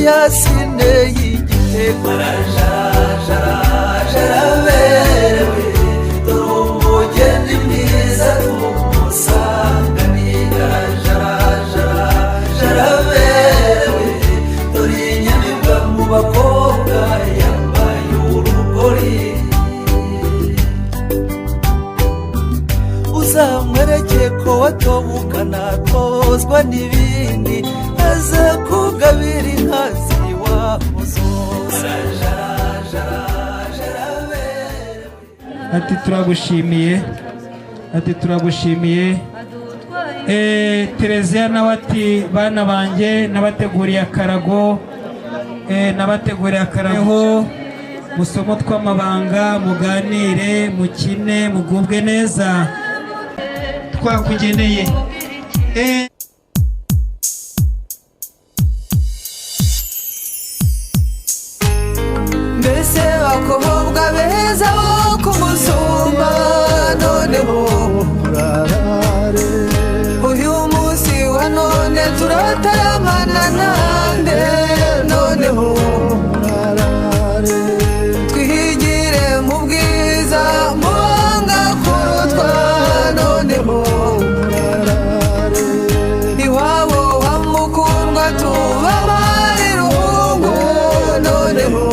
yasine y'igitego jaraberewe dore umugeni mwiza tumusanganira jaraberewe dore inyamibwa mu bakobwa yambaye urugori uzamwereke ko watobukana tozwa n'ibindi aza kugabira inka ziwamuzoza ati turagushimiye Tereziya nawe ati bana banjye nabateguriye akarago musomo tw'amabanga muganire mukine mugubwe neza twakugeneye mbese bakobwa beza bo kumusumba noneho uyu munsi wa none turataramana nande noneho twihigire mu bwiza muhanga kurutwa noneho iwabo wa mukundwa tubabare ruhungu noneho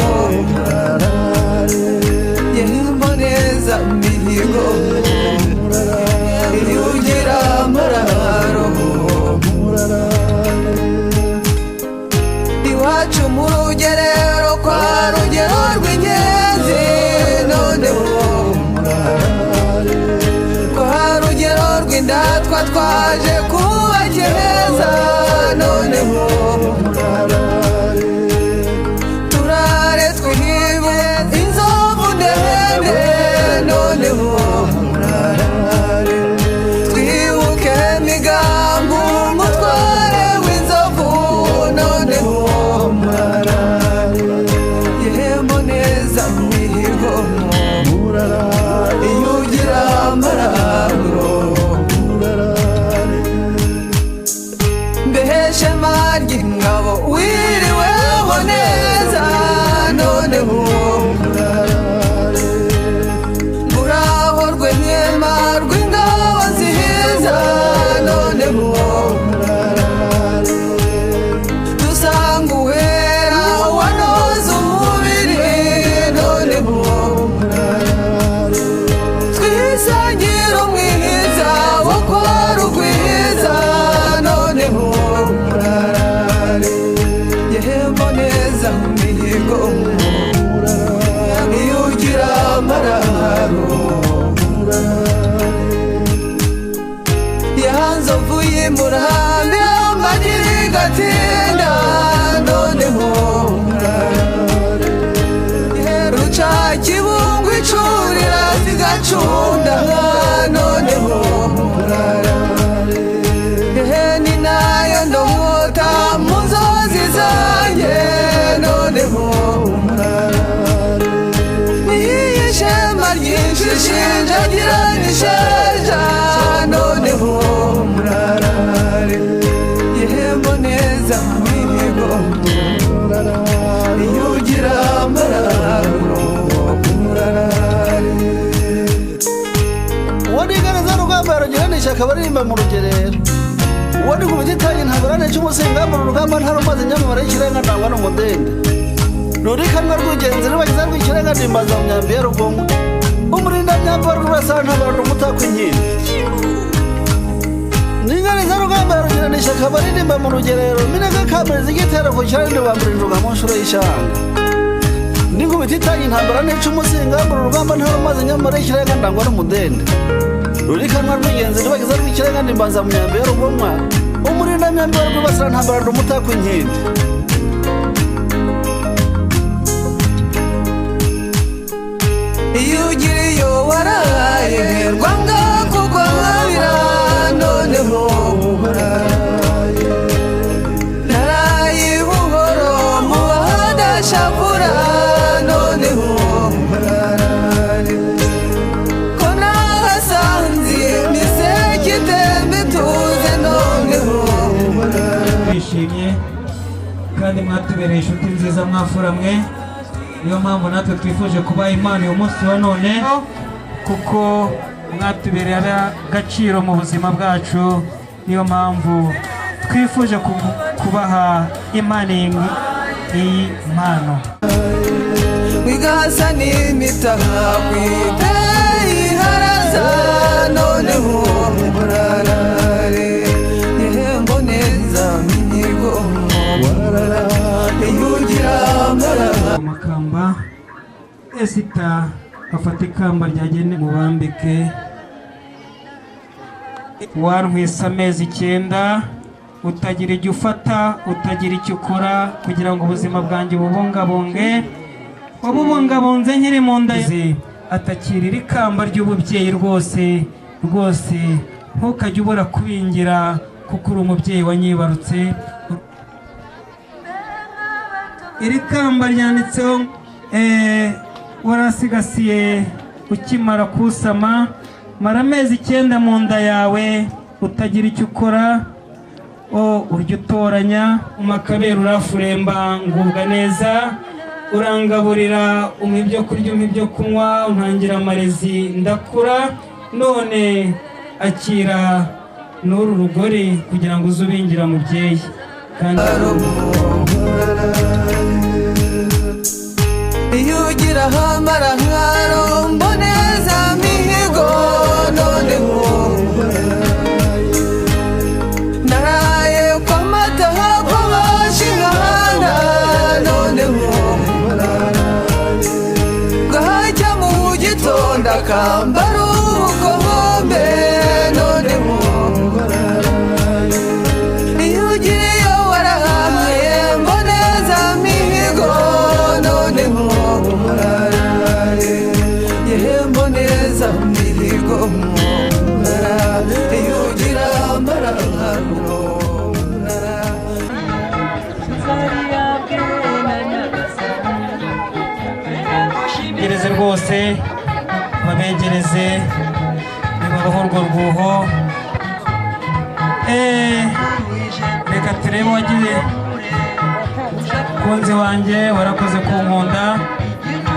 yemboneza mihigo iyugira amararo iwacu mu rugerero kwa rugero rw'ingenzi noneho kwa rugero rw'indatwa twaje kubakeza noneho turare twihibe inzovu ndende noneho twibuke migambo umutware w'inzovu noneho yehembo neza mihigo iyugira amararo mbeheshema ry'ingabo wiriweho neza noneho muraho rw'ihema rw'ingabo nziza noneho dusanga uwera wanoza umubiri noneho twisangira umwiza wo kwa rugwiza noneho yehembo neza mihigo iyugira amararo yanzovu y'umurambi amagiri gatinda noneho ruca kibungu icurira zigacunda noneho ni nayo ndamwota mu nzozi zanjye noneho niyo ishema ryinshi shinjagira nisheja noneho yehembo neza mihigo iyugira amararo wanigaragaza rugamba yarugeranisha akabaririmba mu rugerero wari ku bititanye ntaburane cy'umusinga mu rugamba ntarumaze nyamubare y'ikirenga ntangwa n'umudende rurikanwa rw'ugenzi rubagiza rw'ikirenga ndimbaza mu myambi ya rugomo umurinda myamba rw'urasana ntabarura umutakwa inkindi ninganiza rugamba yarugeranisha akabaririmba mu rugerero minega kamere z'igitero ku kirari ndibamburinduga mu nshuro y'ishanga nikubita itanye intambara nica umusinga mu rugamba ntarumaze nyamubare y'ikirenga ntangwa n'umudende rurikanwa rw'ingenzi rubagiza rw'ikirenga ndimbaza mu myambi ya rugomwa umurinda myambi rw'urasana ntabarura umutakwa inkindi iyo ugiriyo waraye rwanga kugwa nkabira noneho naraye buhoro mu bahadashavura noneho ko nahasanze nisekitembe tuze noneho bishimye kandi mwatubereye inshuti nziza mwafuramwe. Niyo mpamvu natwe twifuje kubaha Imana uyu munsi wa none, kuko mwatubereye agaciro mu buzima bwacu. Niyo mpamvu twifuje kubaha Imana iyi mpano. Wigasa n'imitaha kwiteye haraza noneho mubarare ihembo neza mihigo warara yugira amakamba. Esita afata ikamba ryagene mubambike. Wantwisa amezi 9 utagira icyo ufata, utagira icyo ukora, kugira ngo ubuzima bwanjye bubungabunge. Wabubungabunze nkiri mu nda atakirira ikamba ry'ububyeyi rwose rwose. Ntukajye ubura kubingira kuko uri umubyeyi wanyibarutse. Iri kamba ryanditseho warasigasiye ukimara kusama, mara amezi 9 mu nda yawe utagira icyo ukora. Urya utoranya umakabera urafuremba ngubwa neza, urangaburira umpa ibyo kurya umpa ibyo kunywa, untangira amarezi ndakura. None akira n'uru rugori kugira ngo uze ubingira mubyeyi. Kandi yugira hamara nkaro mboneza mihigo noneho naraye kwa mataha kwa bashingana noneho gahajya mu gitondo akambara ubukombe noneho iyugiriyo warahaye mboneza mihigo noneho yehembo neza mihigo yugira amarankano gereze rwose babegereze nibabaho urwo rwuho. Reka turebe wagiye kunzi wanjye, warakoze kunkunda.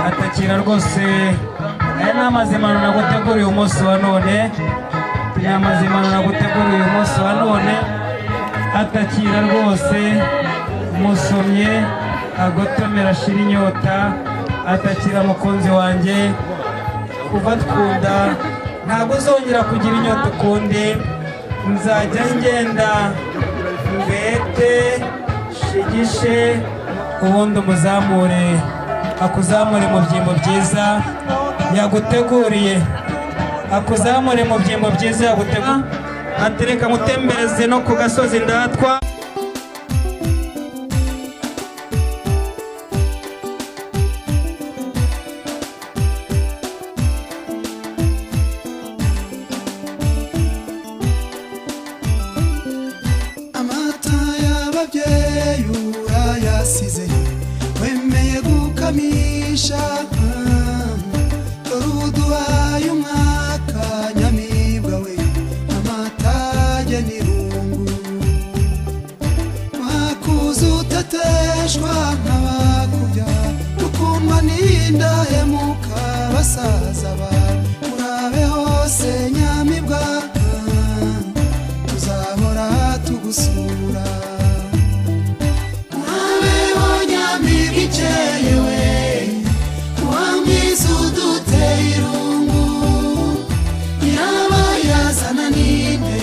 Atakira rwose. Aya ni amazimano naguteguriye umunsi wa none. Ni amazimano naguteguriye uyu munsi wa none. Atakira rwose musomye agotomera ashira inyota. Atakira mukunzi wanjye, kuva twunda ntabwo uzongera kugira inyota ukundi. Nzajya ngenda mbete shigishe, ubundi umuzamure akuzamure mu byimbo byiza yaguteguriye. Akuzamure mu byimbo byiza yaguteguriye. Atereka mutembereze no ku gasozi ndatwa. Amata y'ababyeyi urayasize, wemeye gukamisha. Dore uduhaye umwaka nyamibwa we, amatage n'irungu. Wakuze uteteshwa nk'abakubya, ukundwa n'indahemuka basaza bawe. Urabe hose nyamibwa, tuzahora tugusura. Urabeho nyamibwa ikeye we, wamwiza uduteye irungu. Nyirabayazana ninde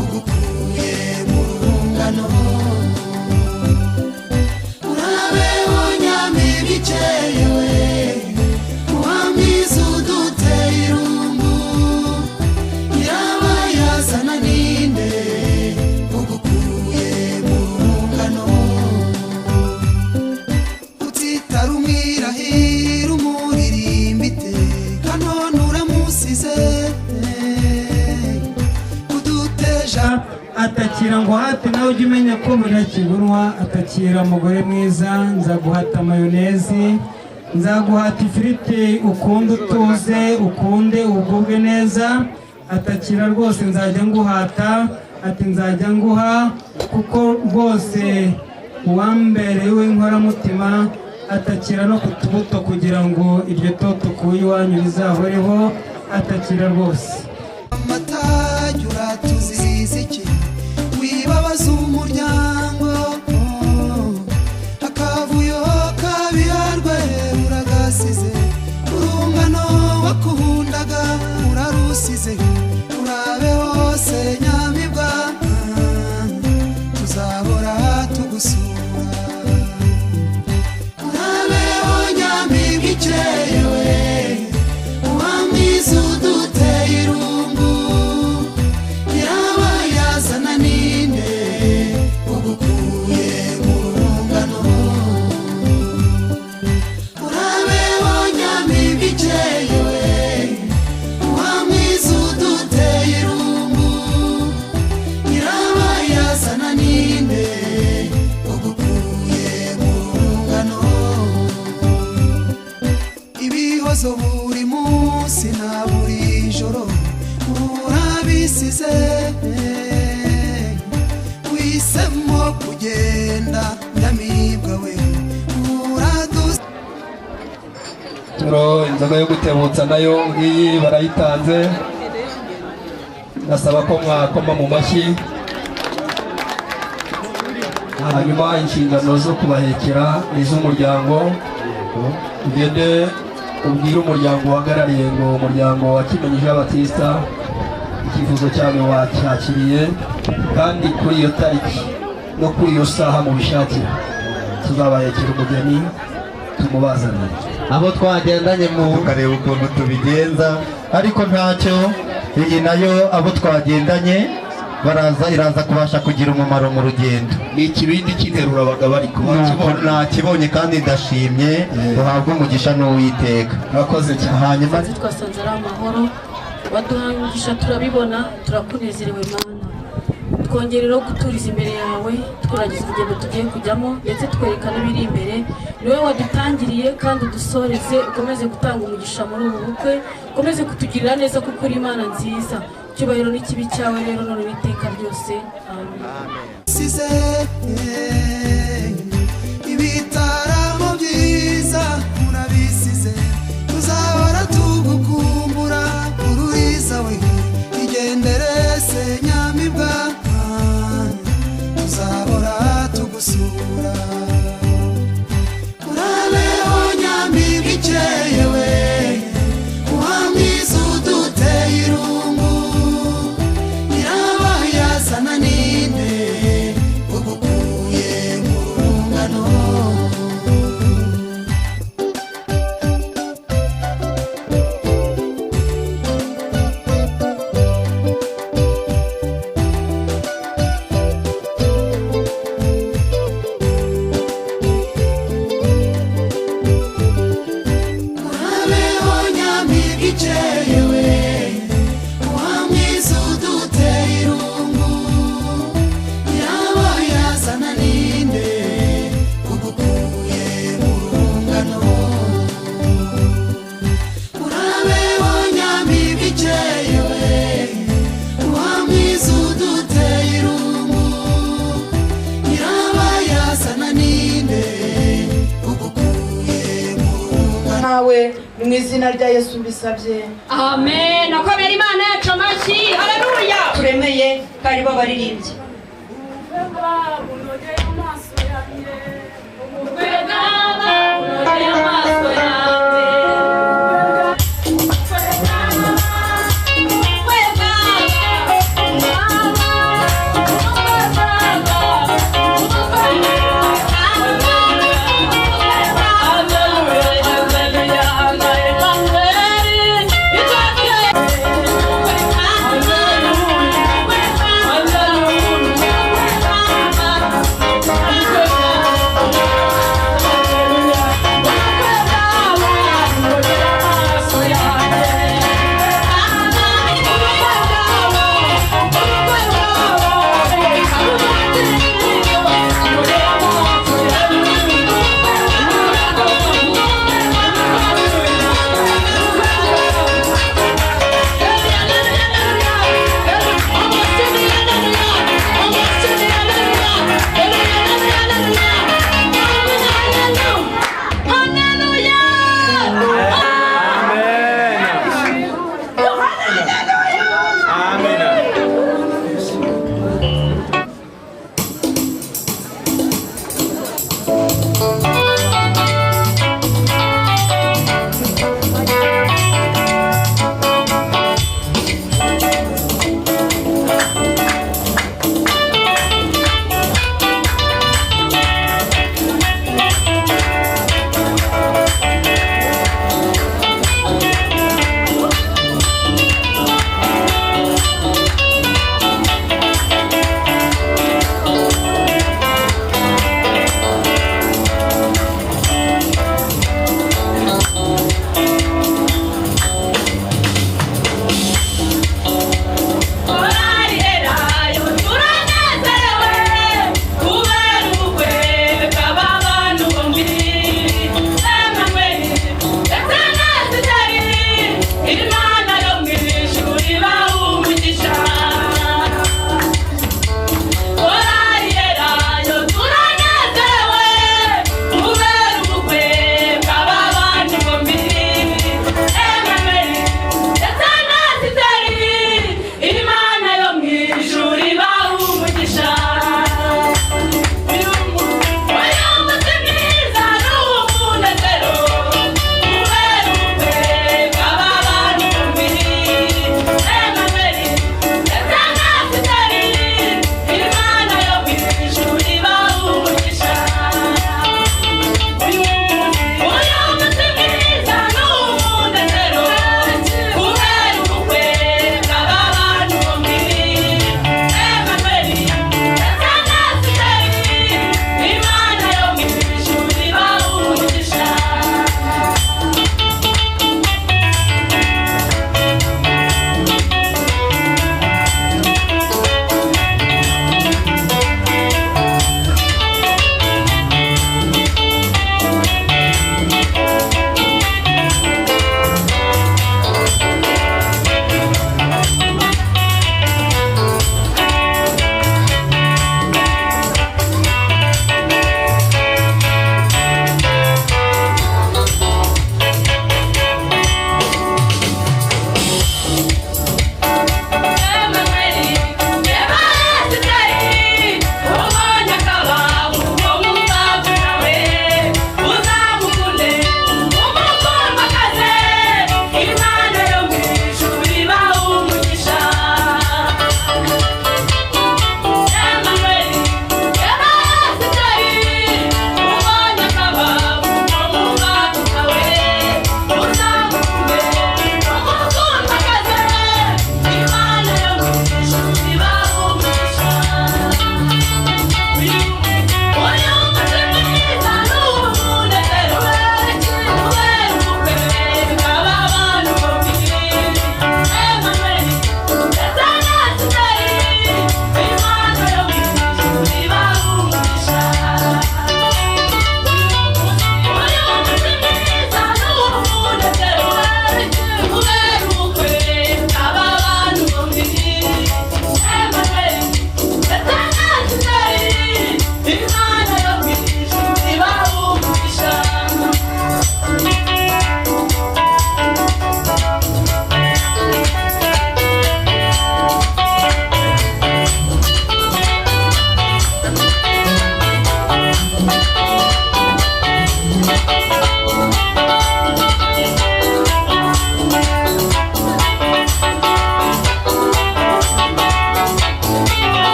ugukuye mu rungano. Urabeho nyamibwa ikeye we, wamwiza uduteye irungu. Nyirabayazana ninde ugukuye mu rungano. Utitara umwirahira umuririmba iteka, none uramusize kuduteja. Atakira ngo hati nawe ujye umenya ko burakibunwa. Atakira mugore mwiza, nzaguhata mayonezi, nzaguhata ifiriti ukunde utuze, ukunde ugubwe neza. Atakira rwose nzajya nguhata. Ati nzajya nguha kuko rwose uwambereye w'inkoramutima atakira no ku tubuto kugira ngo iryo toto kuba iwanyu bizahoreho atakira rwose. amatage uratuziza iki wibabaza umuryango akavuyo kabiharwe uragasize urungano wakundaga urarusize urabe hose nyamibwa tuzahora tugusura urabeho nyamibwa ikeyewe uwamwiza uduteye irungu nyirabayazana ninde ugukuye mu rungano urabeho nyamibwa ikeyewe uwamwiza uduteye irungu nyirabayazana ninde ugukuye mu rungano ibihozo buri munsi na buri joro urabisize wisemo kugenda nyamibwa we uradusa turo inzoga yo gutebutsa nayo ngiyi barayitanze nasaba ko mwakoma mu mashyi hanyuma inshingano zo kubahekera iz'umuryango ugende ubwire umuryango uhagarariye ngo umuryango wa Kimenyi Jean Baptiste icyifuzo cyabo wacyakiriye kandi kuri iyo tariki no kuri iyo saha mu bishakira tuzabahekera umugeni tumubazanire abo twagendanye mu tukareba ukuntu tubigenza ariko ntacyo iyi nayo abo twagendanye iraza kubasha kugira umumaro mu rugendo. ni ikibindi cy'interura abagabo ariko nakibonye kandi ndashimye duhabwe umugisha n'uwiteka murakoze cyane. hanyuma twasanze ari amahoro waduhaye umugisha turabibona turakunezerewe mana twongerera guturiza imbere yawe twuragiza urugendo tugiye kujyamo ndetse twereka n'ibiri imbere ni wowe wadutangiriye kandi udusoreze ukomeze gutanga umugisha muri ubu bukwe ukomeze kutugirira neza kuko uri Imana nziza icyubahiro n'ikibi cyawe rero none n'iteka ryose amen. ibitaramo byiza urabisize tuzahora tugukumbura ururiza we igendere se nyamibwa tuzahora tugusura urabeho nyamibwa ikeyewe uwamwiza uduteye irungu nyirabayazana ninde ugukuye mu rungano urabeho nyamibwa ikeyewe uwamwiza uduteye irungu nyirabayazana ninde ugukuye mu rungano urabeho nyamibwa ikeyewe uwamwiza uduteye irungu nyirabayazana ninde ugukuye mu rungano nawe mu izina rya Yesu mbisabye amen. Akomera Imana yacu amashyi haleluya. turemeye kandi babaririmbye unogeye amaso yanjye unogeye amaso yanjye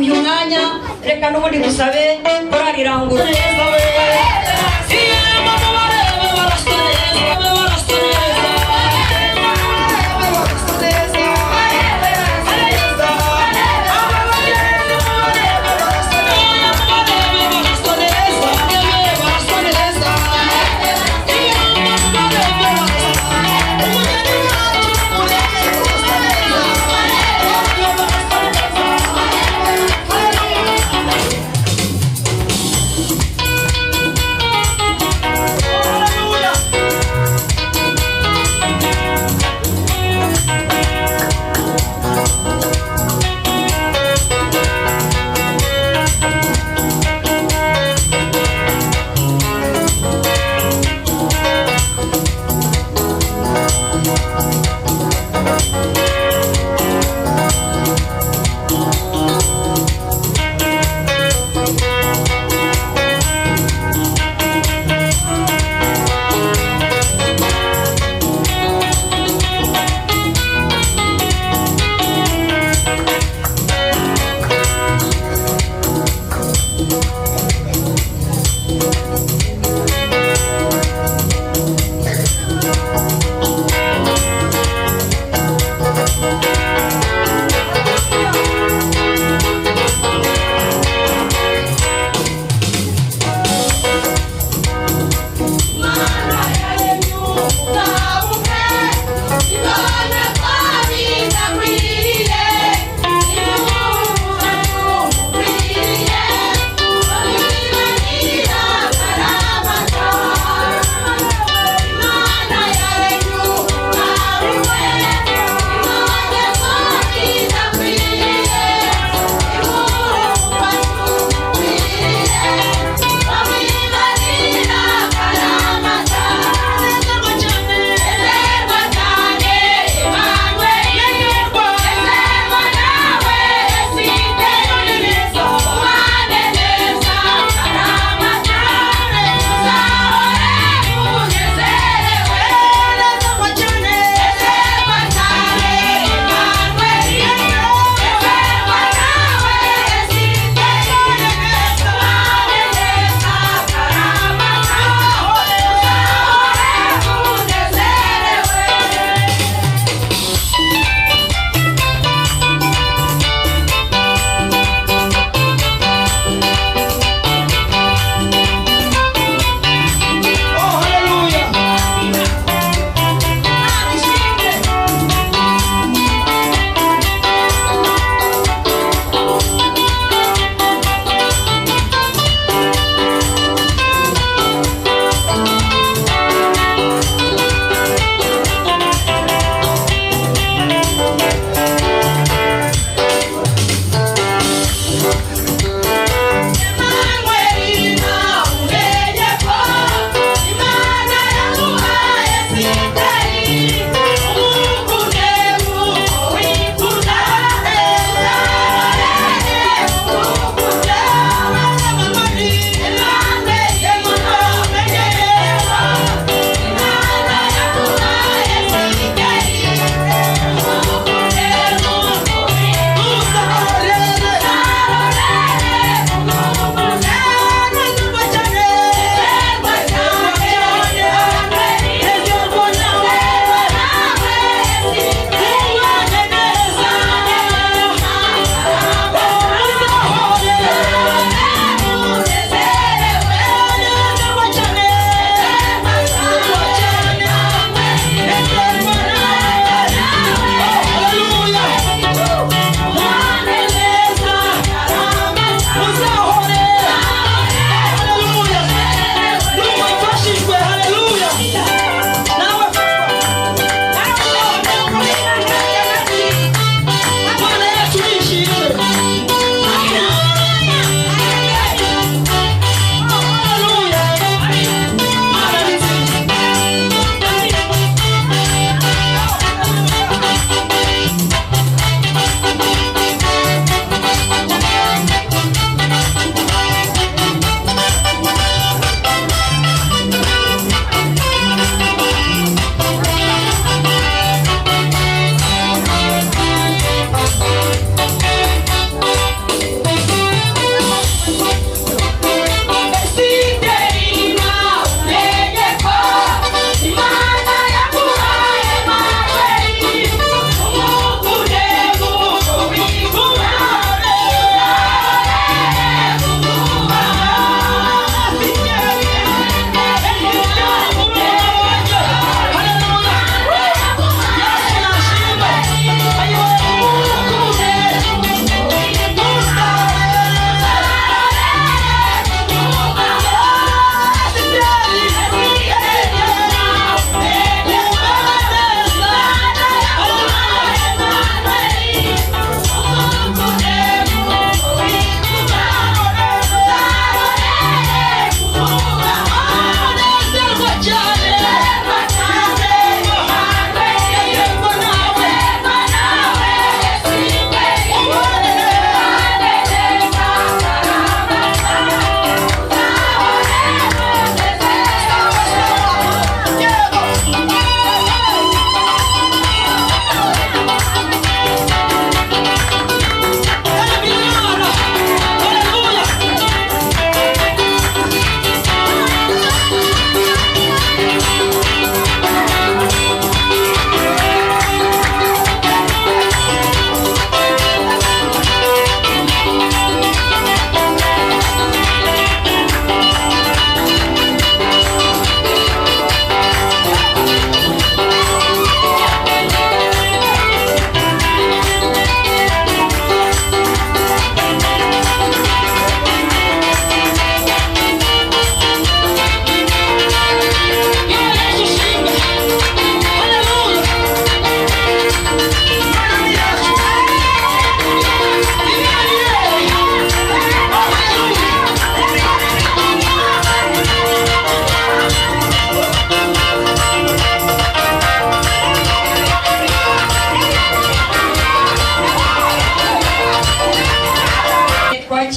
uyu mwanya reka n'ubundi gusabe korari Rangura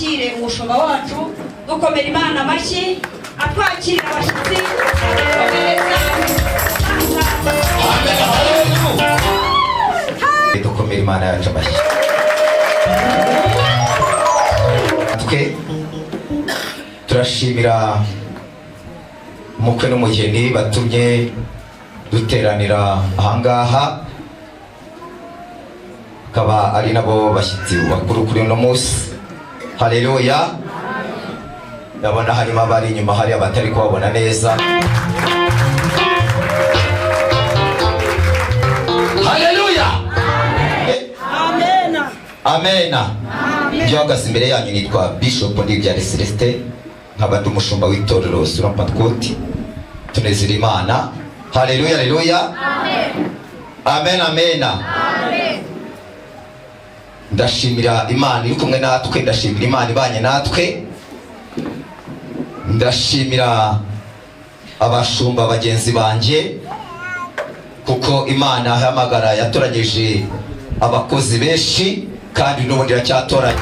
twakire umushumba wacu dukomera Imana amashyi atwakira abashyitsi dukomera Imana yacu amashyi. Twe turashimira umukwe n'umugeni batumye duteranira ahangaha, akaba ari nabo bashyitsi bakuru kuri uno munsi. Haleluya. Ndabona harimo abari inyuma, hari abatari kubabona neza. Haleluya. Amena. Amena. Byogasi imbere yanyu nitwa Bishop Ndibyari Celestin, nkaba ndi umushumba w'itorero Suram Patkoti. Tunezera Imana. Haleluya, haleluya. Amen. Amen. Ndashimira Imana iri kumwe natwe, ndashimira Imana ibanye natwe, ndashimira abashumba bagenzi banje, kuko Imana yahamagara yatoranyije abakozi benshi kandi n'ubundi iracyatoranya.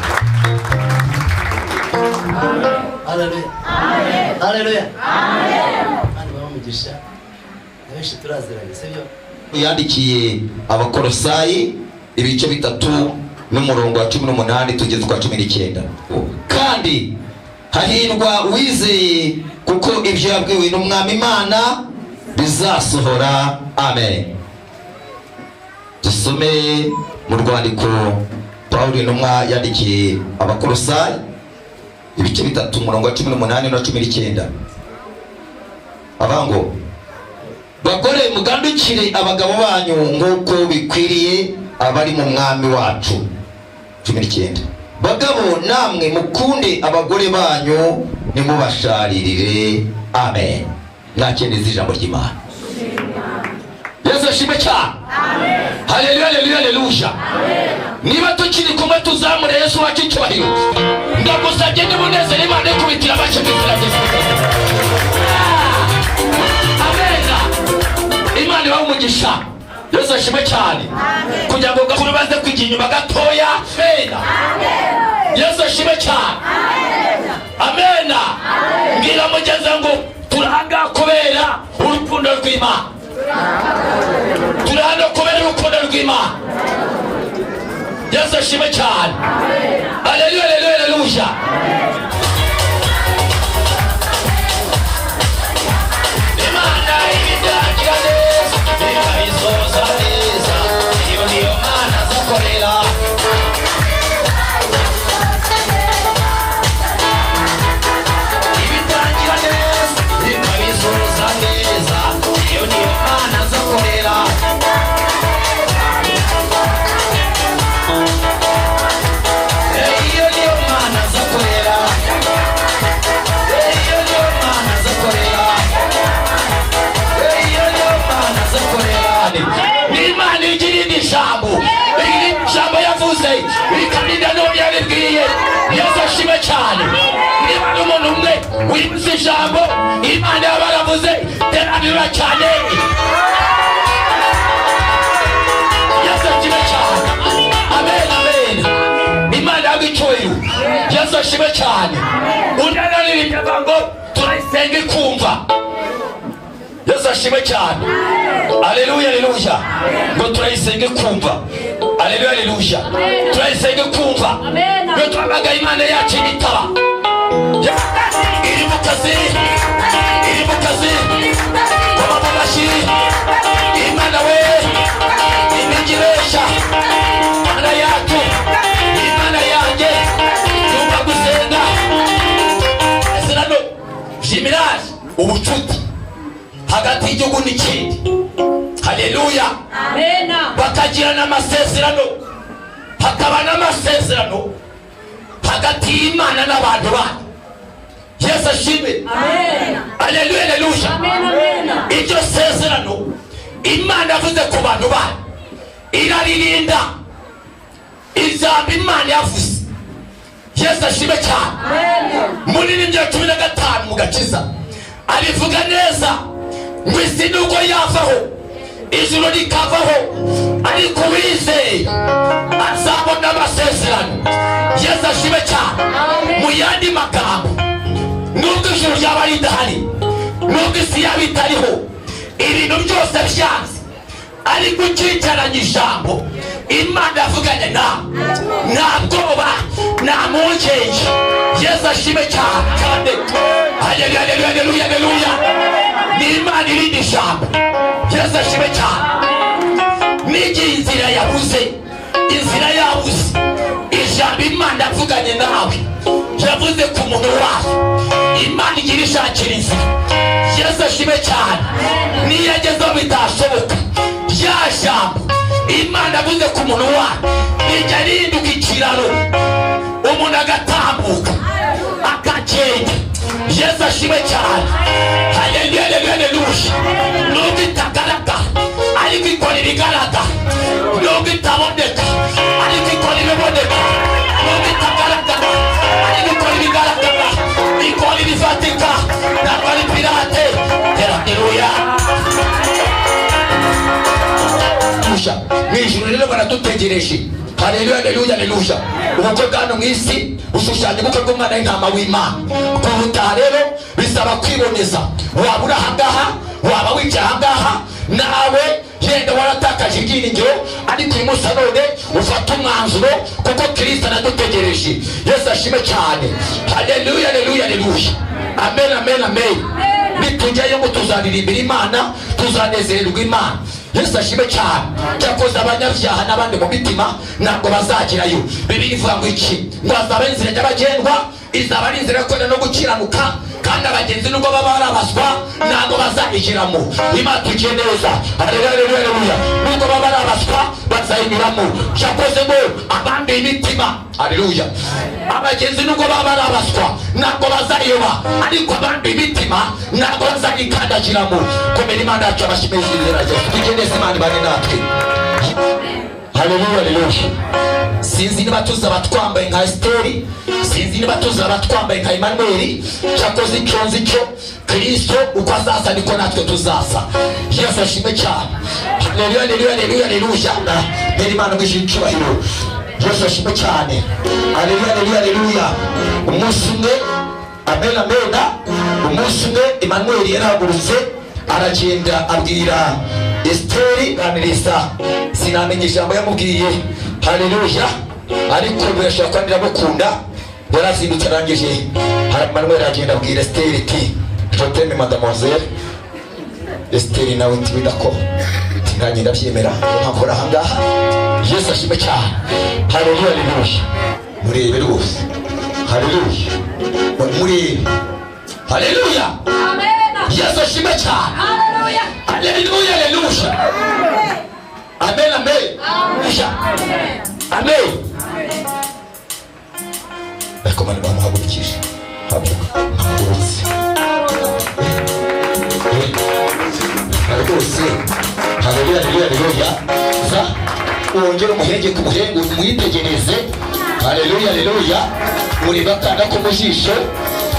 Haleluya. Amen. Haleluya. Amen. Kandi bamugisha. Benshi turaziranye sibyo? Yandikiye abakolosayi ibice 3 n'umurongo wa 18 tugeze kwa 19. Kandi hahirwa wizeye kuko ibyo yabwiwe n'umwami Imana bizasohora. Amen. Dusome mu rwandiko Pawulo intumwa yandikiye abakolosayi ibice 3 umurongo wa 18 na 19. Abango bagore mugandukire abagabo banyu nk'uko bikwiriye abari mu mwami wacu. 19. Bagabo namwe mukunde abagore banyu nimubasharirire. Amen. Nakendeza ijambo ry'Imana. Yesu ashimwe cyane. Amen. Haleluya, haleluya, haleluya. Amen. Niba tukiri kumwe tuzamure Yesu wacu icyubahiro. Ndagusabye n'ibunezero Imana ikubitira abacu bizira Yesu. Amen. Imana ibahe umugisha. Yesu ashimwe cyane. Amen. Kugira ngo gakuru baze kwigira inyuma gatoya. Amen. Amen. Yesu ashimwe cyane. Amen. Amen. Ngira mugeze ngo turanga kubera urukundo rw'Imana. Turanga kubera urukundo rw'Imana. Yesu ashimwe cyane. Haleluya, haleluya, haleluya. Imana ibitangira neza, ikabisoza neza, iyo niyo Mana azakorera. Ibitangira neza, ikabisoza neza, iyo niyo Mana azakorera. Iyo niyo Mana azakorera. Iyo niyo Mana azakorera. Iyo niyo Mana azakorera. N'Imana igira indi jambo, iri jambo yavuze ikarinda n'uwo yabibwiye. Yesu ashimwe cyane. Niba n'umuntu umwe wibuze ijambo Imana yaba yaravuze teranira cyane. Yesu ashimwe cyane. Amen, amen. Imana yagicyuye. Yesu ashimwe cyane. Unanaririmbye ngo turayisenga ikumva. Yesu ashimwe cyane. Haleluya, haleluya. Ngo turayisenga ikumva. Haleluya, haleluya. Turayisenga ikumva. Ngo twamagaye Imana yacu ibitaba. Iri mu kazi. Iri mu kazi. Wababashyi. Imana we. Imigiresha. Imana yacu. Imana yanjye. Yumva gusenga. Esirano. Jimiraje. Ubucuti. Hagati y'igihugu n'ikindi. Haleluya. Amen. Bakagira n'amasezerano. Hakaba n'amasezerano hagati y'Imana n'abantu bayo. Yesu ashimwe. Amen. Haleluya, haleluya. Amen, amen. Iryo sezerano Imana yavuze ku bantu bayo iraririnda ijambo Imana yavuze. Yesu ashimwe cyane. Amen. Muri nimero 15 mu Gakiza arivuga neza ngo isi nuko yavaho ijuru rikavaho ariko wizeye azabona amasezerano. Yesu ashimwe cyane. yandi magambo, nubwo ijuru ryaba ridahari, nubwo isi yaba itariho, ibintu byose byanze, ariko ukicaranye ijambo Imana yavuganye nawe, nta bwoba, nta mpungenge. Yesu ashime cyane kandi haleluya haleluya haleluya. Ni Imana irindi ijambo. Yesu ashime cyane. N'igihe inzira yabuze, inzira yabuze, ijambo Imana yavuganye nawe yavuze ku muntu wawe, Imana igira ishakira inzira. Yesu ashime cyane. Niyo agezeho bitashoboka, rya jambo Imana yavuze ku muntu wawe ijya rihinduka ikiraro, umuntu agatambuka akagenda. Yesu ashime cyane. Haleluya haleluya. Nubwo itagaragara ariko ikora ibigaragara, nubwo itaboneka ariko ikora ibiboneka, nubwo itagaragara ariko ikora ibigaragara, ikora ibifatika, ntabwo ari pirate. Haleluya. Mwijuru rero baradutegereje. Haleluya haleluya haleluya. Ubukwe bwano mu isi ushushanya ubukwe bw'umwana w'intama w'Imana. Kubutaha rero bisaba kwiboneza. Waba uri ahangaha, waba wicaye ahangaha, nawe yenda waratakaje ibyiringiro, ariko uyu munsi none ufata umwanzuro kuko Kristo aradutegereje. Yesu ashime cyane. Haleluya haleluya haleluya. Amen amen amen. Nitujyayo ngo tuzaririmbira Imana, tuzanezererwa Imana. Yesu ashime cyane. Cyakoze abanyabyaha n'abandi mu mitima ntabwo bazagerayo. Bibiliya ivuga ngo iki? Ngo azaba inzira nyabagendwa, izaba ari inzira yo no gukiranuka, kandi abagenzi nubwo baba barabaswa ntabwo bazayigiramo. Imana tugiye neza. Haleluya haleluya. Nubwo baba barabaswa bazayinyuramo. Cyakoze ngo abandi imitima, haleluya, abagenzi nubwo baba barabaswa ntabwo bazayoba, ariko abandi imitima ntabwo bazayikandagiramo. Komera Imana yacu abashimeze inzira yacu. Tugendeze Imana bane natwe. Haleluya haleluya. Sinzi niba tuzaba twambaye nka Esteri, sinzi niba tuzaba twambaye nka Emmanuel. Cyakoze icyo nzi cyo, Kristo uko azasa niko natwe tuzasa. Yesu ashime cyane. Haleluya haleluya haleluya haleluya. Mbere Imana mwishije icyubahiro. Yesu ashime cyane. Haleluya haleluya haleluya. Umunsi umwe, amen amen, umunsi umwe Emmanuel yarahagurutse aragenda abwira Esteri ganirisa, sinamenye ijambo yamubwiye. Haleluya. Ariko birashaka kwandira mukunda, yarazindutse arangije Emmanuel agenda abwira Esteri ati joteme mademoiselle. Esteri nawe ati bidako tinganye ndabyemera nkakora ahangaha. Yesu ashime cyane. Haleluya haleluya. Murebe rwose. Haleluya. Murebe. Haleluya. Amen. Yesu ashime cyane. Haleluya. Haleluya haleluya. Amen amen. Amen. Amen. Bakomane bamuhagurukije. Hagurutse. Rwose. Haleluya haleluya haleluya. Za wongera umuhenge ku muhengo mwitegereze. Haleluya haleluya. Muri bakanda ko mujisho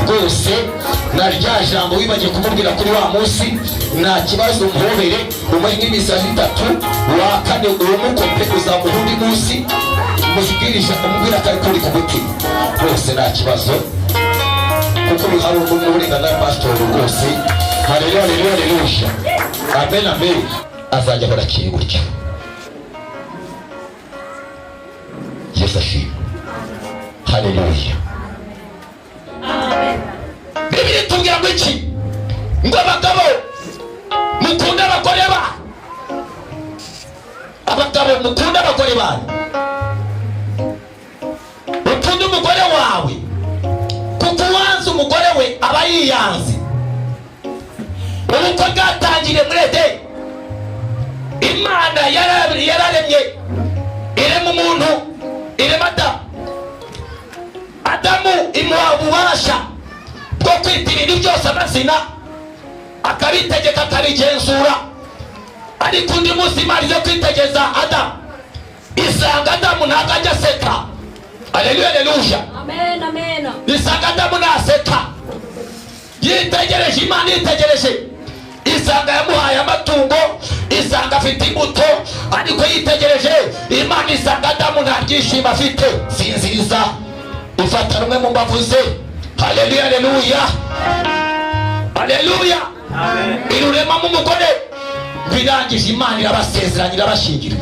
rwose na rya jambo wibagiye kumubwira kuri wa munsi, nta kibazo umuhobere umuhe nk'imisazi 3, wa kane umukompe uzamuha undi munsi, muzibwirisha umubwira ko ari kuri ku mutima rwose nta kibazo, kuko hari uburenganzira pastor rwose. Haleluya haleluya haleluya. Amen amen. Azajya ahora akiri gutya. Yesu ashimwe. Haleluya. Bibiliya itubwira ngo iki? Ngo abagabo mukunda abagore banyu, abagabo mukunda abagore banyu, ukunda umugore wawe, kuko uwanze umugore we aba yiyanze. Ubukwe bwatangiriye muri Edeni. Imana yararemye irema umuntu, irema Adamu. Adamu imuha ububasha bwo kwita ibintu byose amazina, akabitegeka akabigenzura. Ariko undi munsi Imana ize kwitegeza Adamu, isanga Adamu ntabwo ajya aseka. Haleluya haleluya. Amen amen. Isanga Adamu ntaseka. Yitegereje Imana, yitegereje isanga yamuhaye amatungo, isanga afite imbuto, ariko yitegereje Imana isanga Adamu nta byishimo afite. Sinziriza ifata rumwe mu mbavu ze. Haleluya, haleluya, haleluya. Iruremamo umugore, birangije Imana irabasezeranya, irabashingira.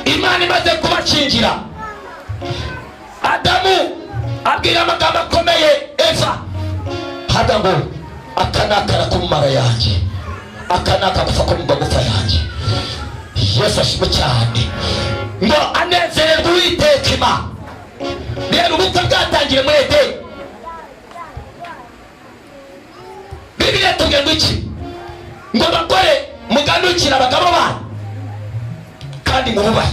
Imana imaze kubashingira, Adamu abwira amagambo akomeye Eva, hada ngo akanakara ku mara yanjye, akanaka kufa ku magufa yanjye. Yesu ashimwe cyane, ngo anezererwe Uwiteka Imana. Rero ubukwe bwatangiye muri Edeni. Bibiliya tubwira iki? Ngo abagore mugandukira abagabo banyu kandi mububahe.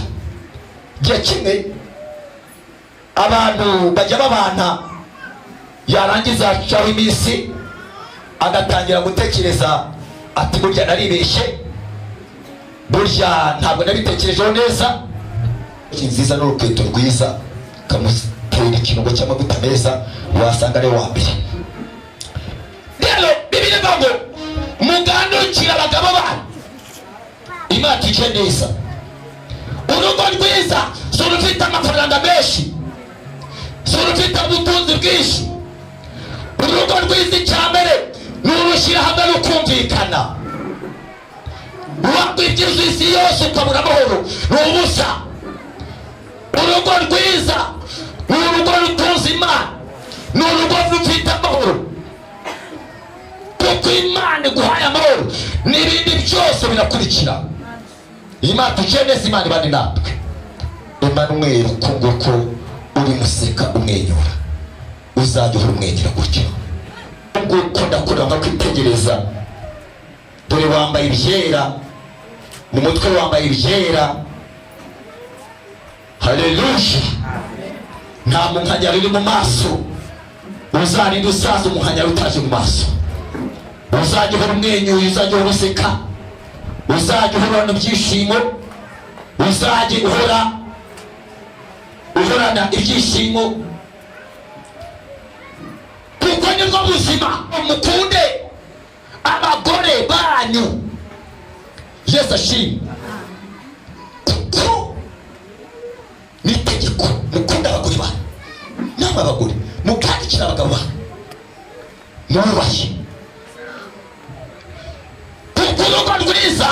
Gihe kimwe abantu bajya babana, yarangiza acaho iminsi agatangira gutekereza ati burya naribeshye, burya ntabwo nabitekerejeho neza. Nziza n'urukweto rwiza, kamutera ikirungo cy'amavuta meza, wasanga ari wa mbere. Rero Bibiliya ivuga ngo mugandukira abagabo banyu. Imana ije neza. Urugo rwiza si urufite amafaranga menshi, si urufite ubutunzi bwinshi. Urugo rwiza icya mbere ni urushyira hamwe rukumvikana. Wakwibyiza isi yose ukabura amahoro, ni ubusa. Urugo rwiza ni urugo rutunze Imana, ni urugo rufite amahoro, kuko Imana iguhaye amahoro n'ibindi byose birakurikira. Imana tuje neza, Imana ibane natwe. Emmanuel, kunguko uri museka umwenyura, uzajya uhora umwenyura gutyo. Nguko ndakuranga kwitegereza, dore wambaye ibyera, mu mutwe wambaye ibyera. Haleluya. Nta munkanyari uri mu maso, uzarinda usaza umunkanyari utaje mu maso. Uzajya uhora umwenyuye, uzajya uhora useka, uzajya uhorana ibyishimo, uzajya uhorana ibyishimo, kuko nibwo buzima. Mukunde abagore banyu. Yesu ashimwe. Kuko ni itegeko, mukunde abagore banyu. Namwe abagore mugandukira abagabo banyu, mubahe. Kuko urugo rwiza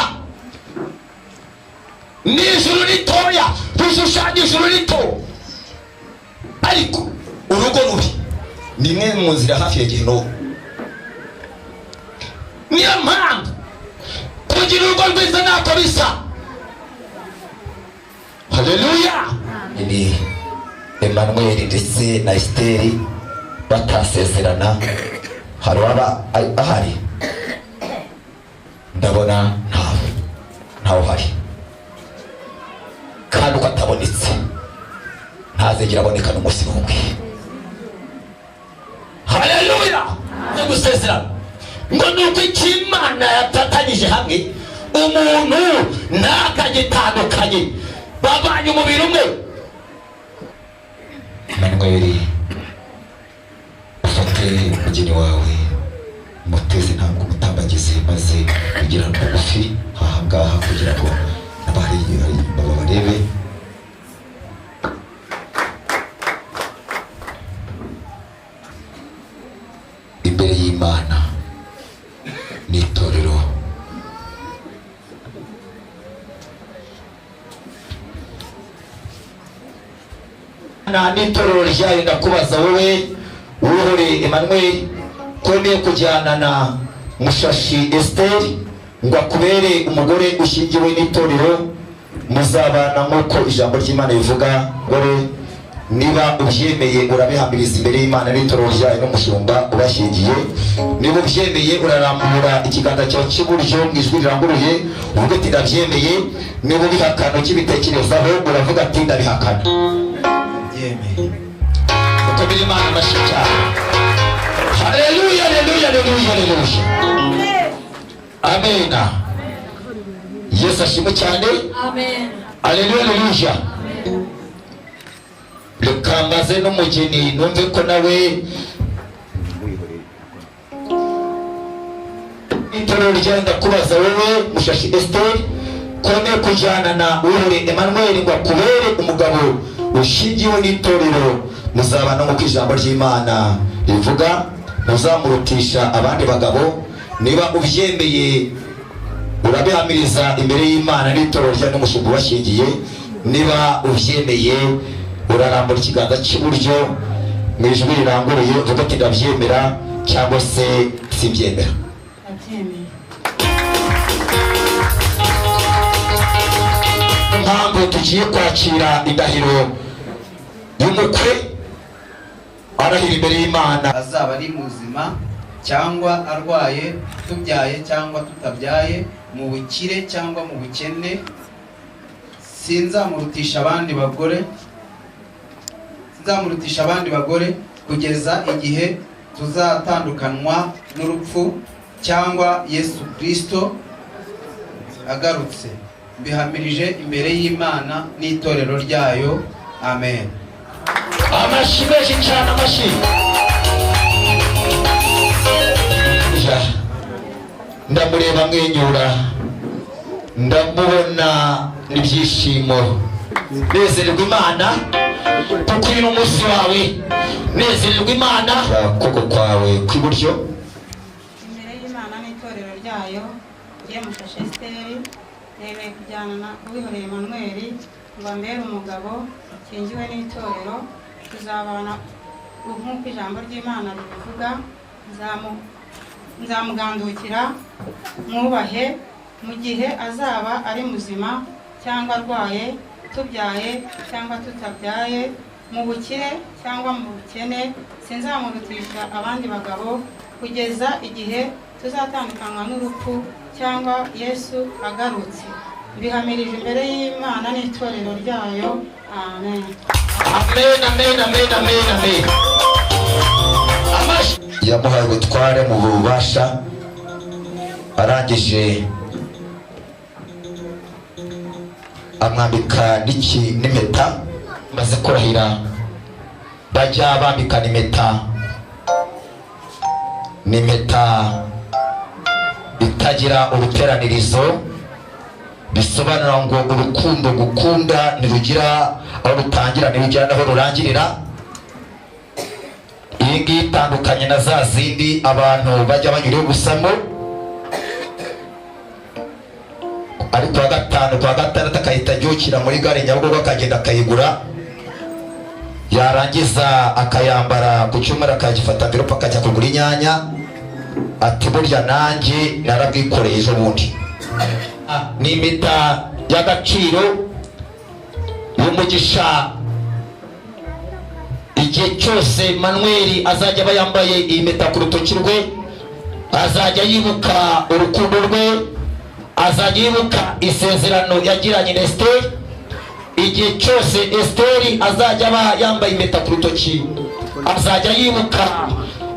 ni ijuru ritoya, rushushanya ijuru rito. Ariko urugo rubi ni imwe mu nzira hafi ya Gehinomu. Niyo mpamvu kugira urugo rwiza ntako bisa. Haleluya. Ni Emmanuel ndetse na Esteri batasezerana, hari waba ahari? Ndabona ntawe uhari, kandi uko atabonetse ntazegera aboneka n'umunsi n'umwe. Haleluya. Gusezerana ngo nuko Imana yatatanyije hamwe umuntu ntakagitandukanye, babanye umubiri umwe. Emmanuel, ufate umugeni wawe, muteze ntabwo umutambagize, maze kugira ngo bugufi ahangaha kugira ngo abari barebe. Imbere y'Imana n'itorero, n'itorero ryayo, ndakubaza wowe Uwihoreye Emmanuel, kwemeye kujyana na Mushashi Esteri ngo akubere umugore ushingiwe n'itorero, muzabana nk'uko ijambo ry'Imana rivuga. Gore niba ubyemeye urabihamiriza imbere y'Imana n'itorero ryayo n'umushumba ubashingiye. Niba ubyemeye urarambura ikiganza cyawe cy'iburyo mu ijwi riranguruye uvuga ati ndabyemeye. Niba ubihakana ukibitekerezaho uravuga ati ndabihakana. Yemeye. Mukomere Imana amashyi cyane. Haleluya, haleluya, haleluya, haleluya. Amen. Yesu ashimwe cyane. Amen. Haleluya, haleluya. Reka mbaze n'umugeni numve ko nawe itorero ryawe, ndakubaza wowe Mushashi Esteri, kwemeye kujyana na Uwihoreye Emmanuel ngo akubere umugabo ushingiwe n'itorero muzabana nk'uko ijambo ry'Imana rivuga, muzamurutisha abandi bagabo. Niba ubyemeye urabihamiriza imbere y'Imana n'itorero rya n'umushumba washingiye. Niba ubyemeye urarambura ikiganza cy'iburyo mu ijwi riranguruye uvuga ati ndabyemera cyangwa se simbyemera. Impamvu tugiye kwakira indahiro y'umukwe arahira imbere y'Imana, azaba ari muzima cyangwa arwaye, tubyaye cyangwa tutabyaye, mu bukire cyangwa mu bukene, sinzamurutisha abandi bagore kugeza igihe tuzatandukanwa n'urupfu cyangwa Yesu Kristo agarutse. Mbihamirije imbere y'Imana n'itorero ryayo. Amen. Amashyi menshi cyane, amashyi. Ndamureba mwenyura, ndamubona n'ibyishimo. Nezererwa Imana kuko uyu umunsi wawe. Nezererwa Imana kuko kwawe kw'iburyo. Imbere y'Imana n'itorero ryayo, ye Mushashe Esteri nemeye kujyana na Uwihoreye Emmanuel ngo ambere umugabo kingiwe n'itorero. Tuzabana nk'uko ijambo ry'Imana ribivuga. Nzamugandukira mwubahe mu gihe azaba ari muzima cyangwa arwaye, tubyaye cyangwa tutabyaye, mu bukire cyangwa mu bukene. Sinzamurutisha abandi bagabo kugeza igihe tuzatandukanywa n'urupfu cyangwa Yesu agarutse. Mbihamirije imbere y'Imana n'itorero ryayo. Amen. Amen, amen, amen, amen, amen. Amashyi. Yamuhaye ubutware mu bubasha, arangije amwambika n'impeta. Maze kurahira bajya bambikana impeta. Ni impeta itagira uruteranirizo, bisobanura ngo urukundo gukunda ntirugira aho rutangira ntirugira n'aho rurangirira. Iyi ngiyi itandukanye na za zindi abantu bajya banyura ubusamo, ariko wa gatanu kwa gatandatu akahita abyukira muri gare Nyabugogo akagenda akayigura, yarangiza akayambara ku cyumweru akagifata mvirope akajya kugura inyanya. Ati burya nanjye narabwikoreye ejo bundi. Ni impeta y'agaciro y'umugisha. Igihe cyose Manuel azajya aba yambaye iyi mpeta ku rutoki rwe, azajya yibuka urukundo rwe, azajya yibuka isezerano yagiranye na Esteri. Igihe cyose Esteri azajya aba yambaye impeta ku rutoki, azajya yibuka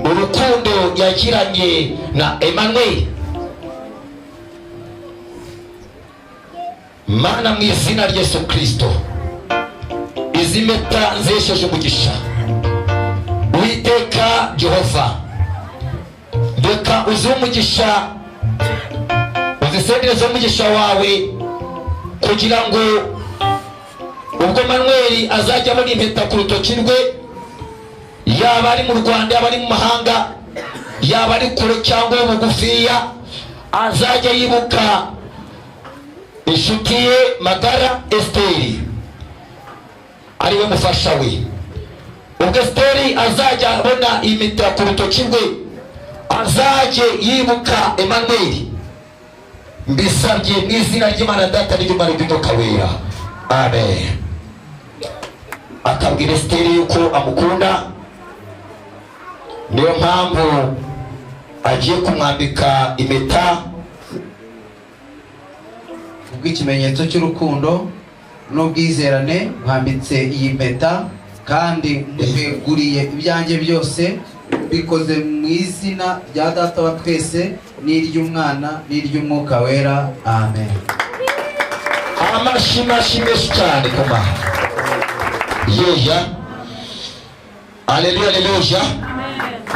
urukundo yagiranye na Emmanuel. Mana, mu izina rya Yesu Kristo, izi mpeta nzesheje umugisha. Uwiteka Jehova, reka uzi umugisha, uzisendere umugisha wawe, kugira ngo ubwo Manuel azajya abona impeta ku rutoki rwe, yaba ari mu Rwanda yaba ari mu mahanga, yaba ari kure cyangwa bugufiya, azajya yibuka inshuti ye magara Esteri ariwe mufasha we. Ubwo Esteri azajya abona impeta ku rutoki rwe, azajye yibuka Emmanuel. Mbisabye mu izina ry'Imana Data n'Imana y'Umwuka Wera. Amen. Akabwira Esteri yuko amukunda, niyo mpamvu agiye kumwambika impeta. Ubw'ikimenyetso cy'urukundo n'ubwizerane mwambitse iyi mpeta, kandi mweguriye ibyanjye byose, bikoze mu izina rya Data wa twese n'iry'Umwana n'iry'Umwuka Wera. Amen. Amashyi menshi cyane kuma. Yeya. Aleluya, aleluya.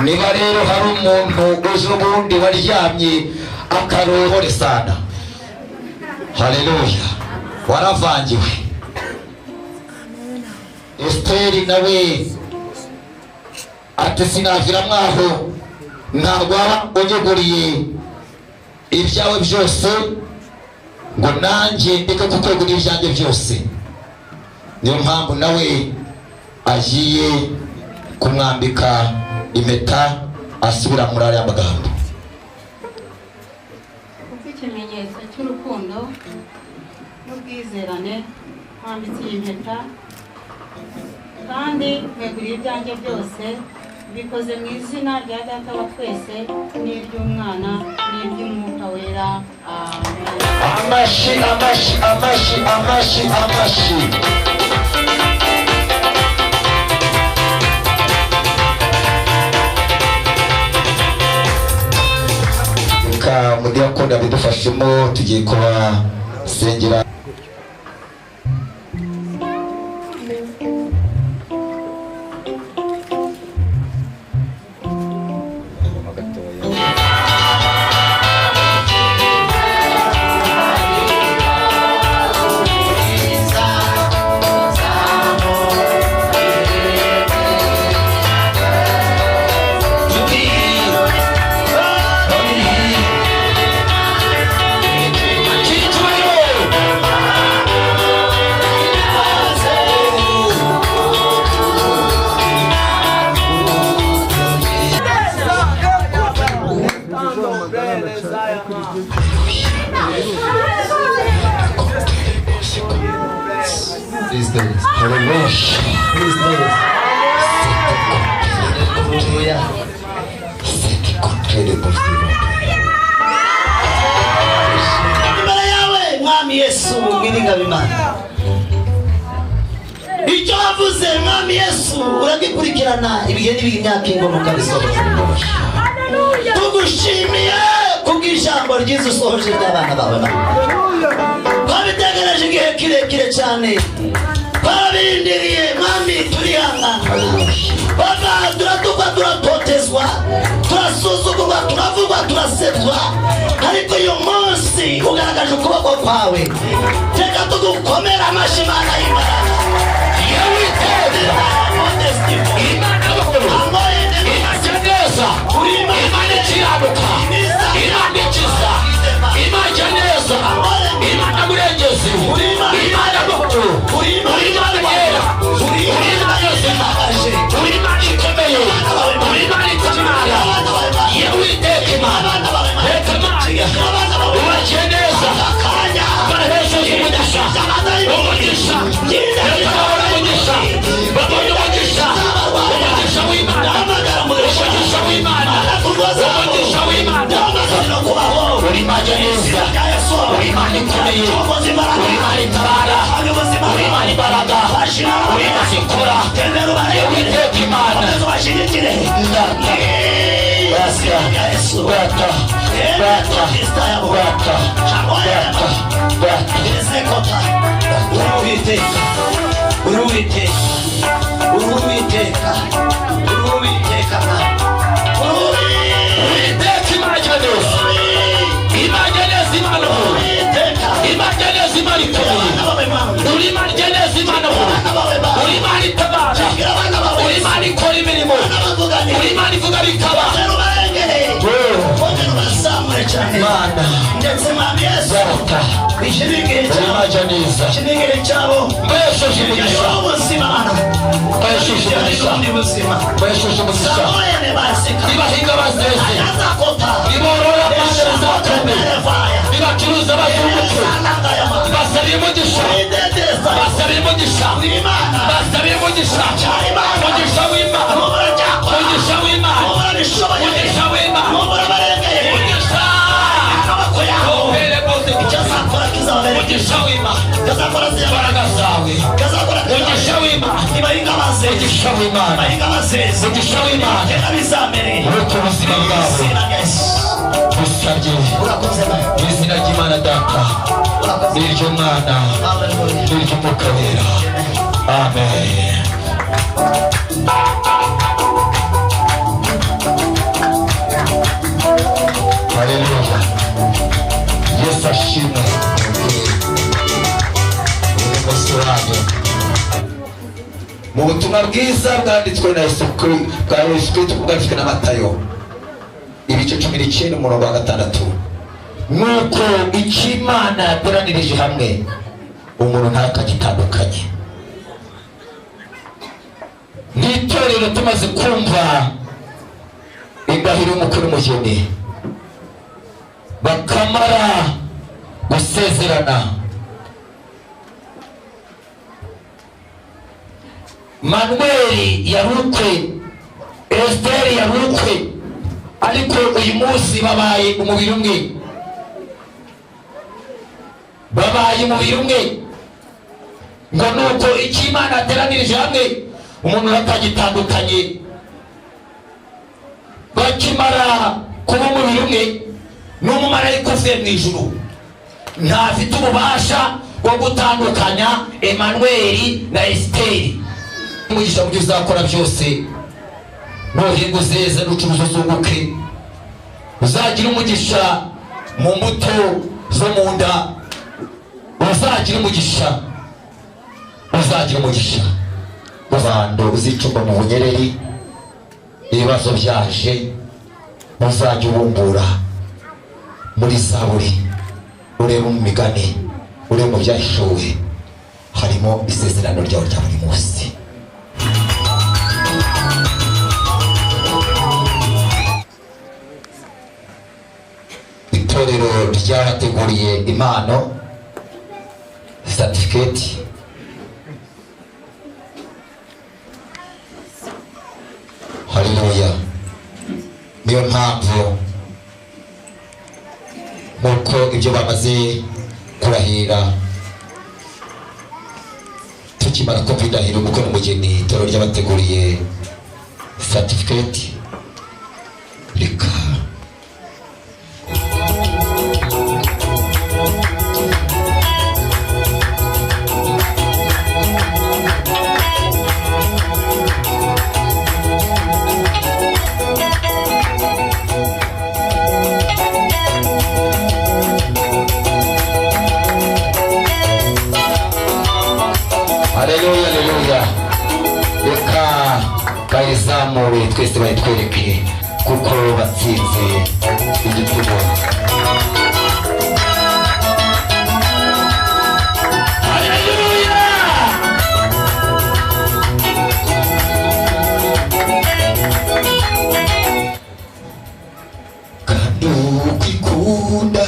Niba rero hari umuntu uzi ubundi waryamye akarohore sana, haleluya, waravangiwe. Esteri nawe ati sinavira mwaho ntabwo waba unyeguriye ibyawe byose ngo nanjye ndeke kukwegurira ibyanjye byose. Niyo mpamvu nawe agiye kumwambika impeta asubira muri ariya magambo. kuko ikimenyetso cy'urukundo n'ubwizerane mwambitse iyi mpeta kandi kwegurira ibyanjye byose bikoze mu izina rya Data wa twese n'iry'Umwana n'iry'Umwuka wera. Amen. Amashi, amashi, amashi, amashi, amashi. Reka mudiyakoni abidufashemo tugiye kubasengera. Imbere yawe mwami Yesu Nyiringabimana, icyo wavuze mwami Yesu uragikurikirana ibihe n'ibihe imyaka ingoma ukabisohoza. Tugushimiye kubw'ijambo ryiza usohoje ry'abana bawe. Twabitegereje igihe kirekire cyane, twabirindiriye mwami, turihangana. Baba turatukwa, turatotezwa, turasuzugurwa, turavugwa, turasebwa, ariko uyu munsi ugaragaje ukuboko kwawe. Reka tugukomera amashyi Mana y'Imana. Imana ikiranuka, Imana ikiza, Imana neza, Imana murengezi, Imana mukuru, Imana yera, Imana yozima, Imana ikomeye, Imana itamara. Yewe iteka Imana, reka Imana ubakiye neza, barahesheje umugisha, umugisha, bakabona umugisha, babonye umugisha, umugisha w'Imana, umugisha w'Imana, umugisha w'Imana. Uri Imana neza, uri Imana ikomeye, uri Imana itabara, uri Imana imbaraga, uri Imana ikora. Yewe iteka Imana, Mana ndetse mwami Yesu ikirigire cyabo mbesheje umugisha ubuzima mbesheje umugisha nibahinga bazeze niborora bandera za kane nibacuruza bazunguke basabiye umugisha basabiye umugisha basabiye umugisha umugisha w'Imana umugisha w'Imana umugisha w'Imana umugisha w'Imana imbaraga zawe umugisha w'Imana umugisha w'Imana umugisha w'Imana ureke ubuzima bwawe busabye mu izina ry'Imana Data n'iry'Umwana n'iry'Umwuka wera. Amen. Haleluya. Yesu ashimwe. bwiza bwanditswe na Yesu Kristo bwanditswe na Matayo ibice 19 umurongo wa 6. Nuko icyo Imana yateranirije hamwe umuntu ntakagitandukanye. N'itorero tumaze kumva indahiro y'umukuru umugeni bakamara gusezerana, Manueli yarukwe, Esteri yarukwe, ariko uyu munsi babaye umubiri umwe, babaye umubiri umwe. Ngo nuko icyo Imana yateranirije hamwe umuntu atagitandukanye. Bakimara kuba umubiri umwe n'umumarayika uvuye mu ijuru ntafite ububasha bwo gutandukanya Emanueli na Esteri. Umugisha mu byo uzakora byose, nuhinga uzeze n'ucuruza uzunguke, uzagira umugisha mu mbuto zo mu nda, uzagira umugisha, uzagira umugisha. Uzando uzicumba mu bunyereri, ibibazo byaje uzajya ubumbura muri Zaburi, urebe mu migani, urebe mu byahishuwe, harimo isezerano ryawe rya buri munsi. Itorero ryabateguriye impano certificate. Haleluya. Niyo mpamvu nk'uko ibyo bamaze kurahira, tukimara kumva indahiro umukwe n'umugeni, itorero ry'abateguriye certificate reka Haleluya, haleluya. Reka bayizamure twese bayitwereke kuko batsinze igitego. Haleluya. Kandi kwikunda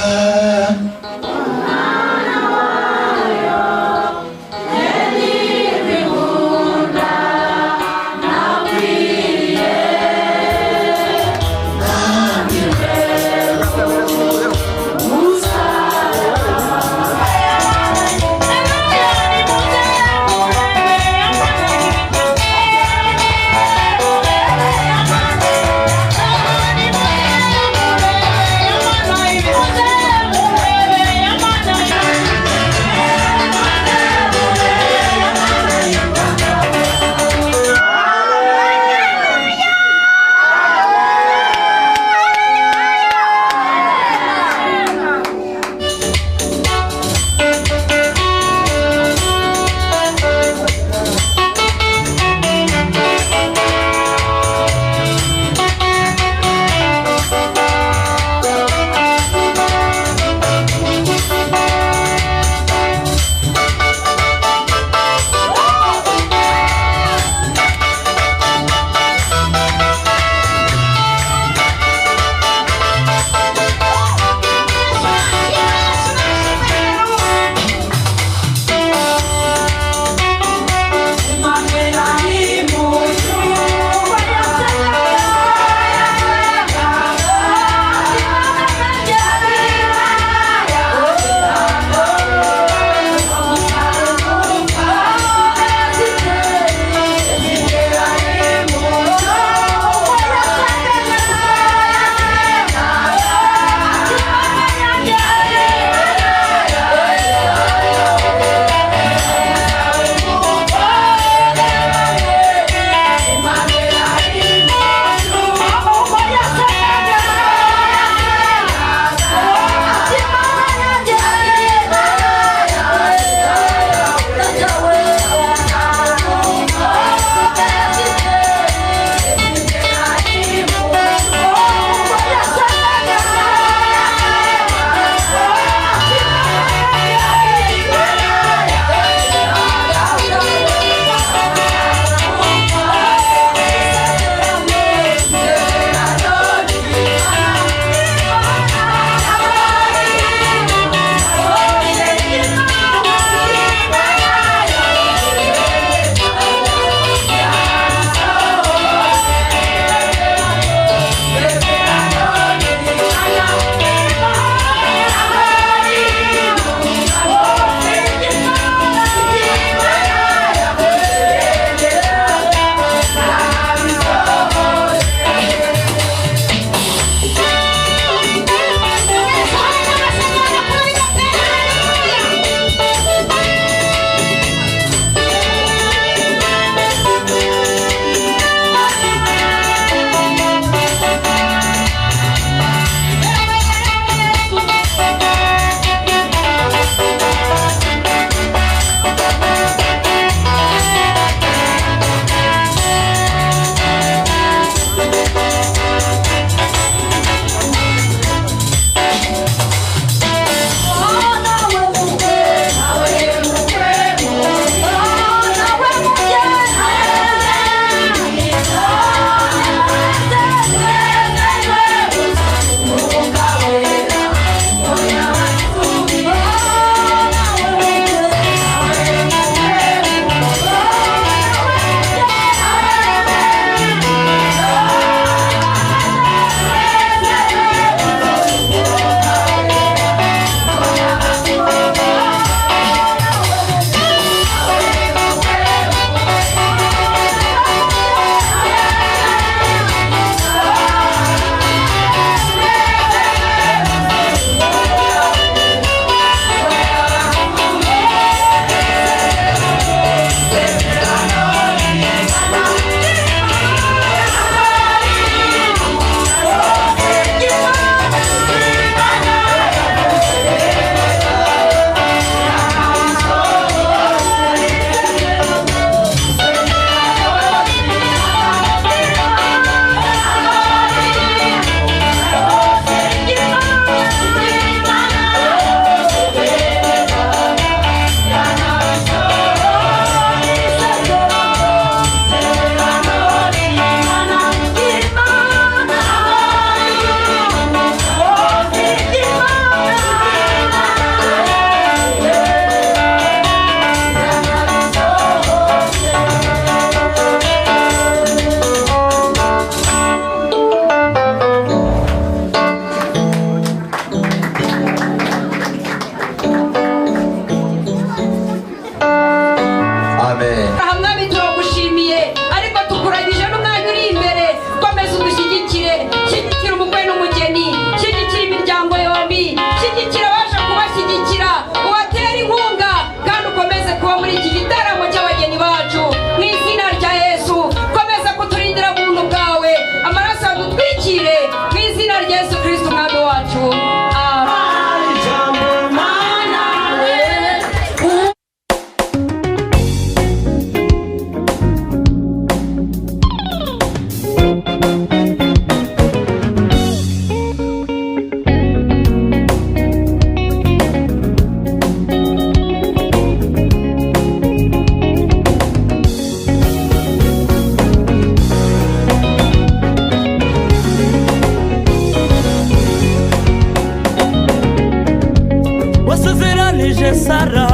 wasezeranije Sara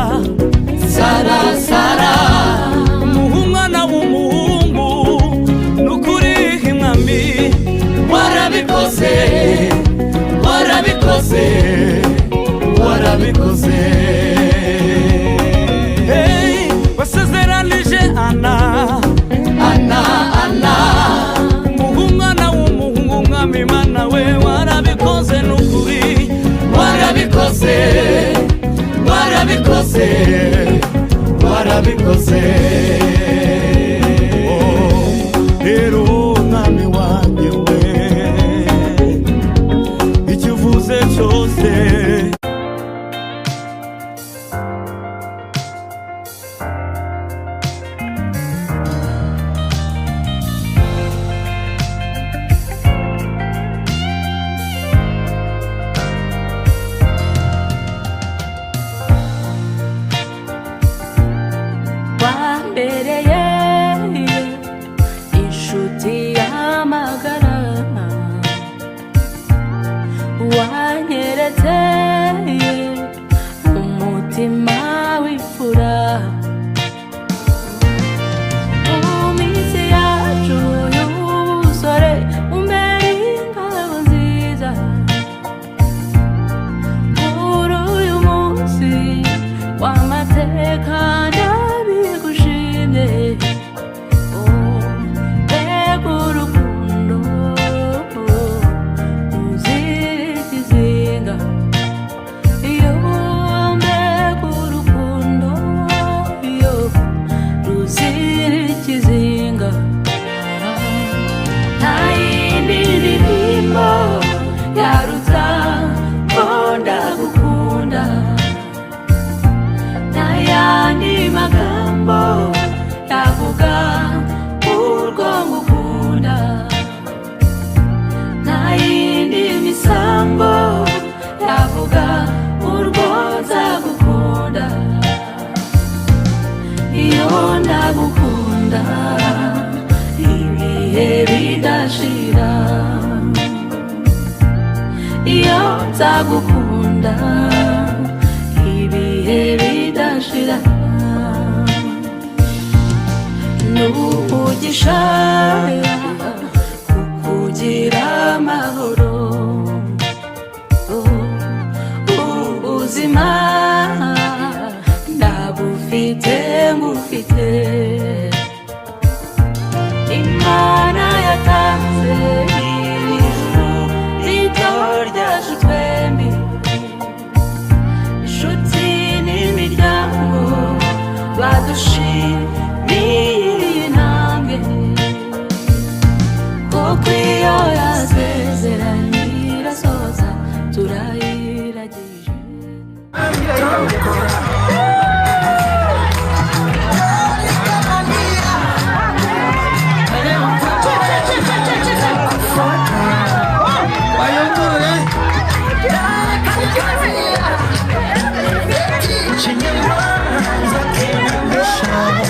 umwana w'umuhungu nukuri mwami warabikoze hey wasezeranije Ana umwana w'umuhungu mwami mana we warabikoze nukuri warabikoze rero mwami wanjye we icyo uvuze cyose wambereye inshuti y'amagara wanyeretse umutima w'imfura mu minsi yacu y'ubusore umbere ingabo nziza kuri uyu munsi w'amateka ndagukunda ibihe bidashira iyo nzagukunda ibihe bidashira n'umugisha kukugira amahoro ubuzima ndabufite ngufite Imana yatanze ijuru rito ryacu twembi inshuti n'imiryango badushimiye intambwe kuko iyo yasezeranye irasoza turayiragije Shut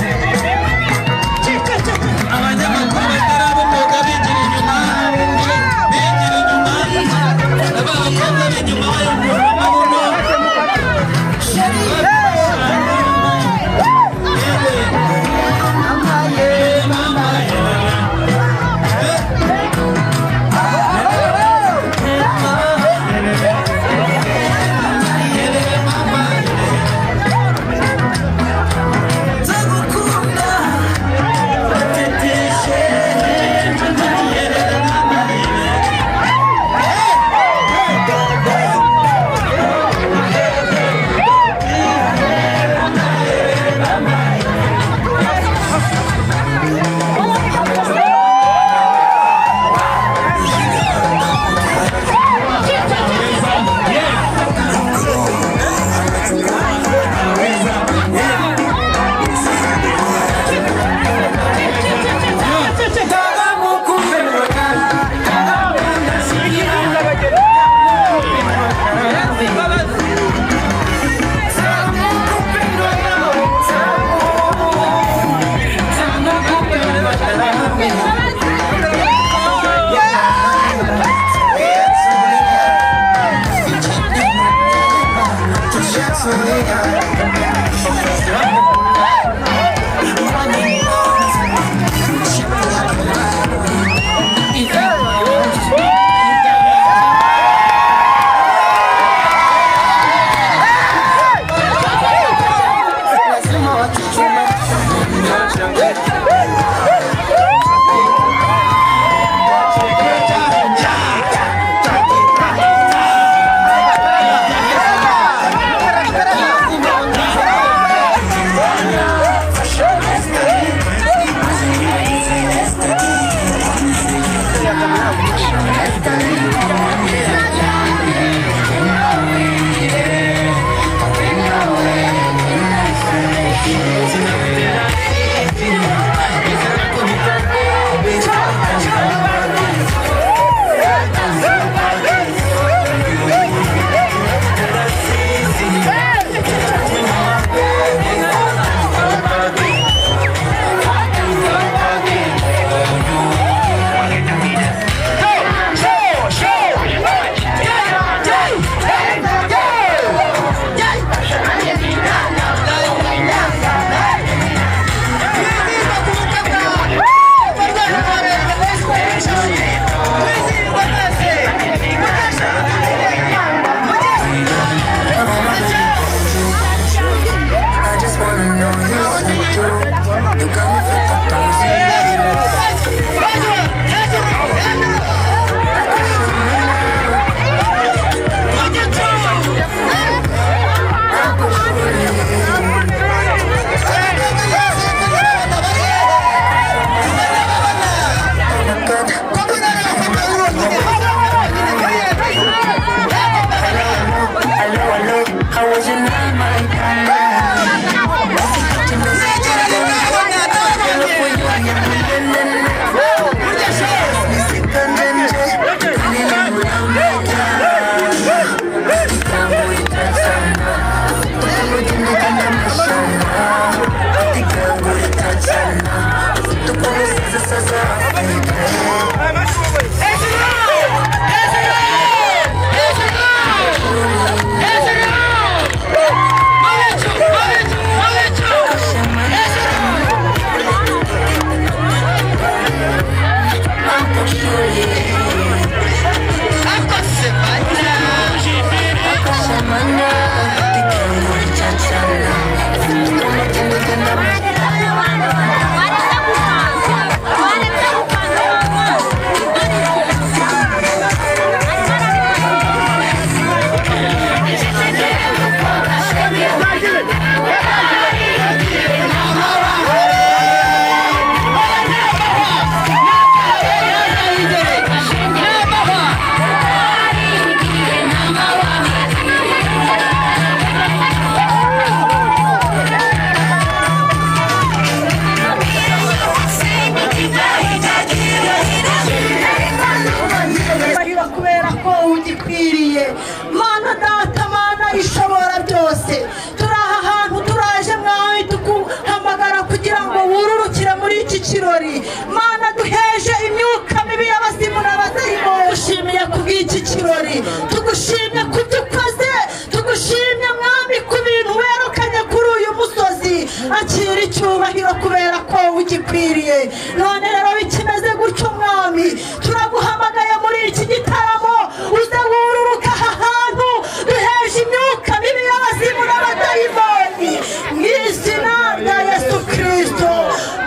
Mana data, Mana ishobora byose, turi aha hantu turaje mwami tuguhamagara kugira ngo wururukire muri iki kirori. Mana duheje imyuka mibi y'abazimu n'abadayimoni. Tugushimiye kubw'iki kirori, tugushimye kubyo ukoze, tugushimye mwami ku bintu werukanye kuri uyu musozi. Akira icyubahiro kubera ko ugikwiriye. None rero bikimeze gutyo mwami, turaguhamagaye muri iki gitaramo, uze wururuka aha hantu duheje imyuka mibi y'abazimu n'abadayimoni mu izina rya Yesu Kristo.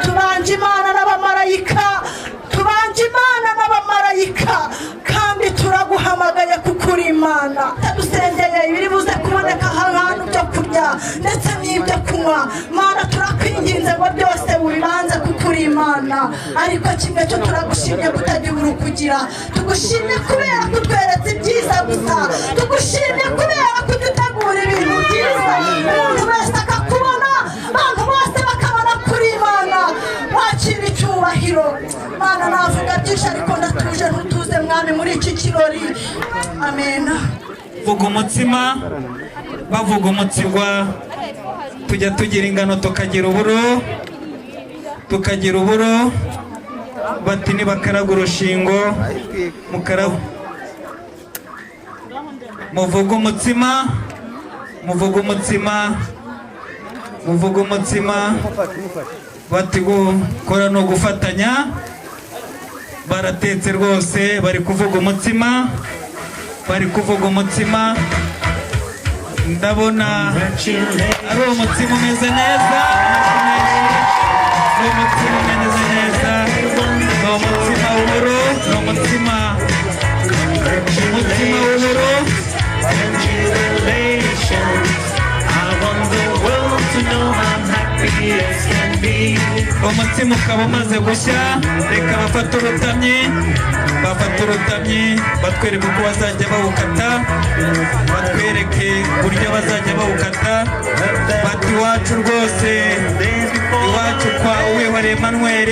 Tubanje Imana n'abamarayika, tubanje Imana n'abamarayika, kandi turaguhamagaye kuko uri Imana. Tadusengeye ibiri buze kuboneka aha hantu byo kurya ndetse n'ibyo kunywa. Mana turakwinginze ngo byose ubibanze kuko uri Imana, ariko kimwe cyo turagushimye kutagira urukugira. Tugushimye kubera kutweretse ibyiza gusa, tugushimye kubera kudutegura ibintu byiza, umuntu wese akakubona, abantu bose bakabona kuri Imana. Wakira icyubahiro Mana. Navuga byinshi ariko ndatuje, ntutuze mwami muri iki kirori. Amen. Vuga umutsima, bavuga umutsirwa, tujya tugira ingano tukagira uburo, tukagira uburo. Bati nibakaraga urushingo mukarabu. Muvuga umutsima, muvuga umutsima, muvuga umutsima. Bati gukora no gufatanya. Baratetse rwose, bari kuvuga umutsima, bari kuvuga umutsima. Ndabona ari umutsima umeze neza, ni umutsima umeze neza, ni umutsima w'uburo, ni umutsima w'uburo. Umutsima ukaba umaze gushya, reka bafate urutamyi, bafate urutamyi, batwereke uko bazajya bawukata, batwereke uburyo bazajya bawukata. Bati iwacu rwose, iwacu kwa Uwihoreye Emmanuel,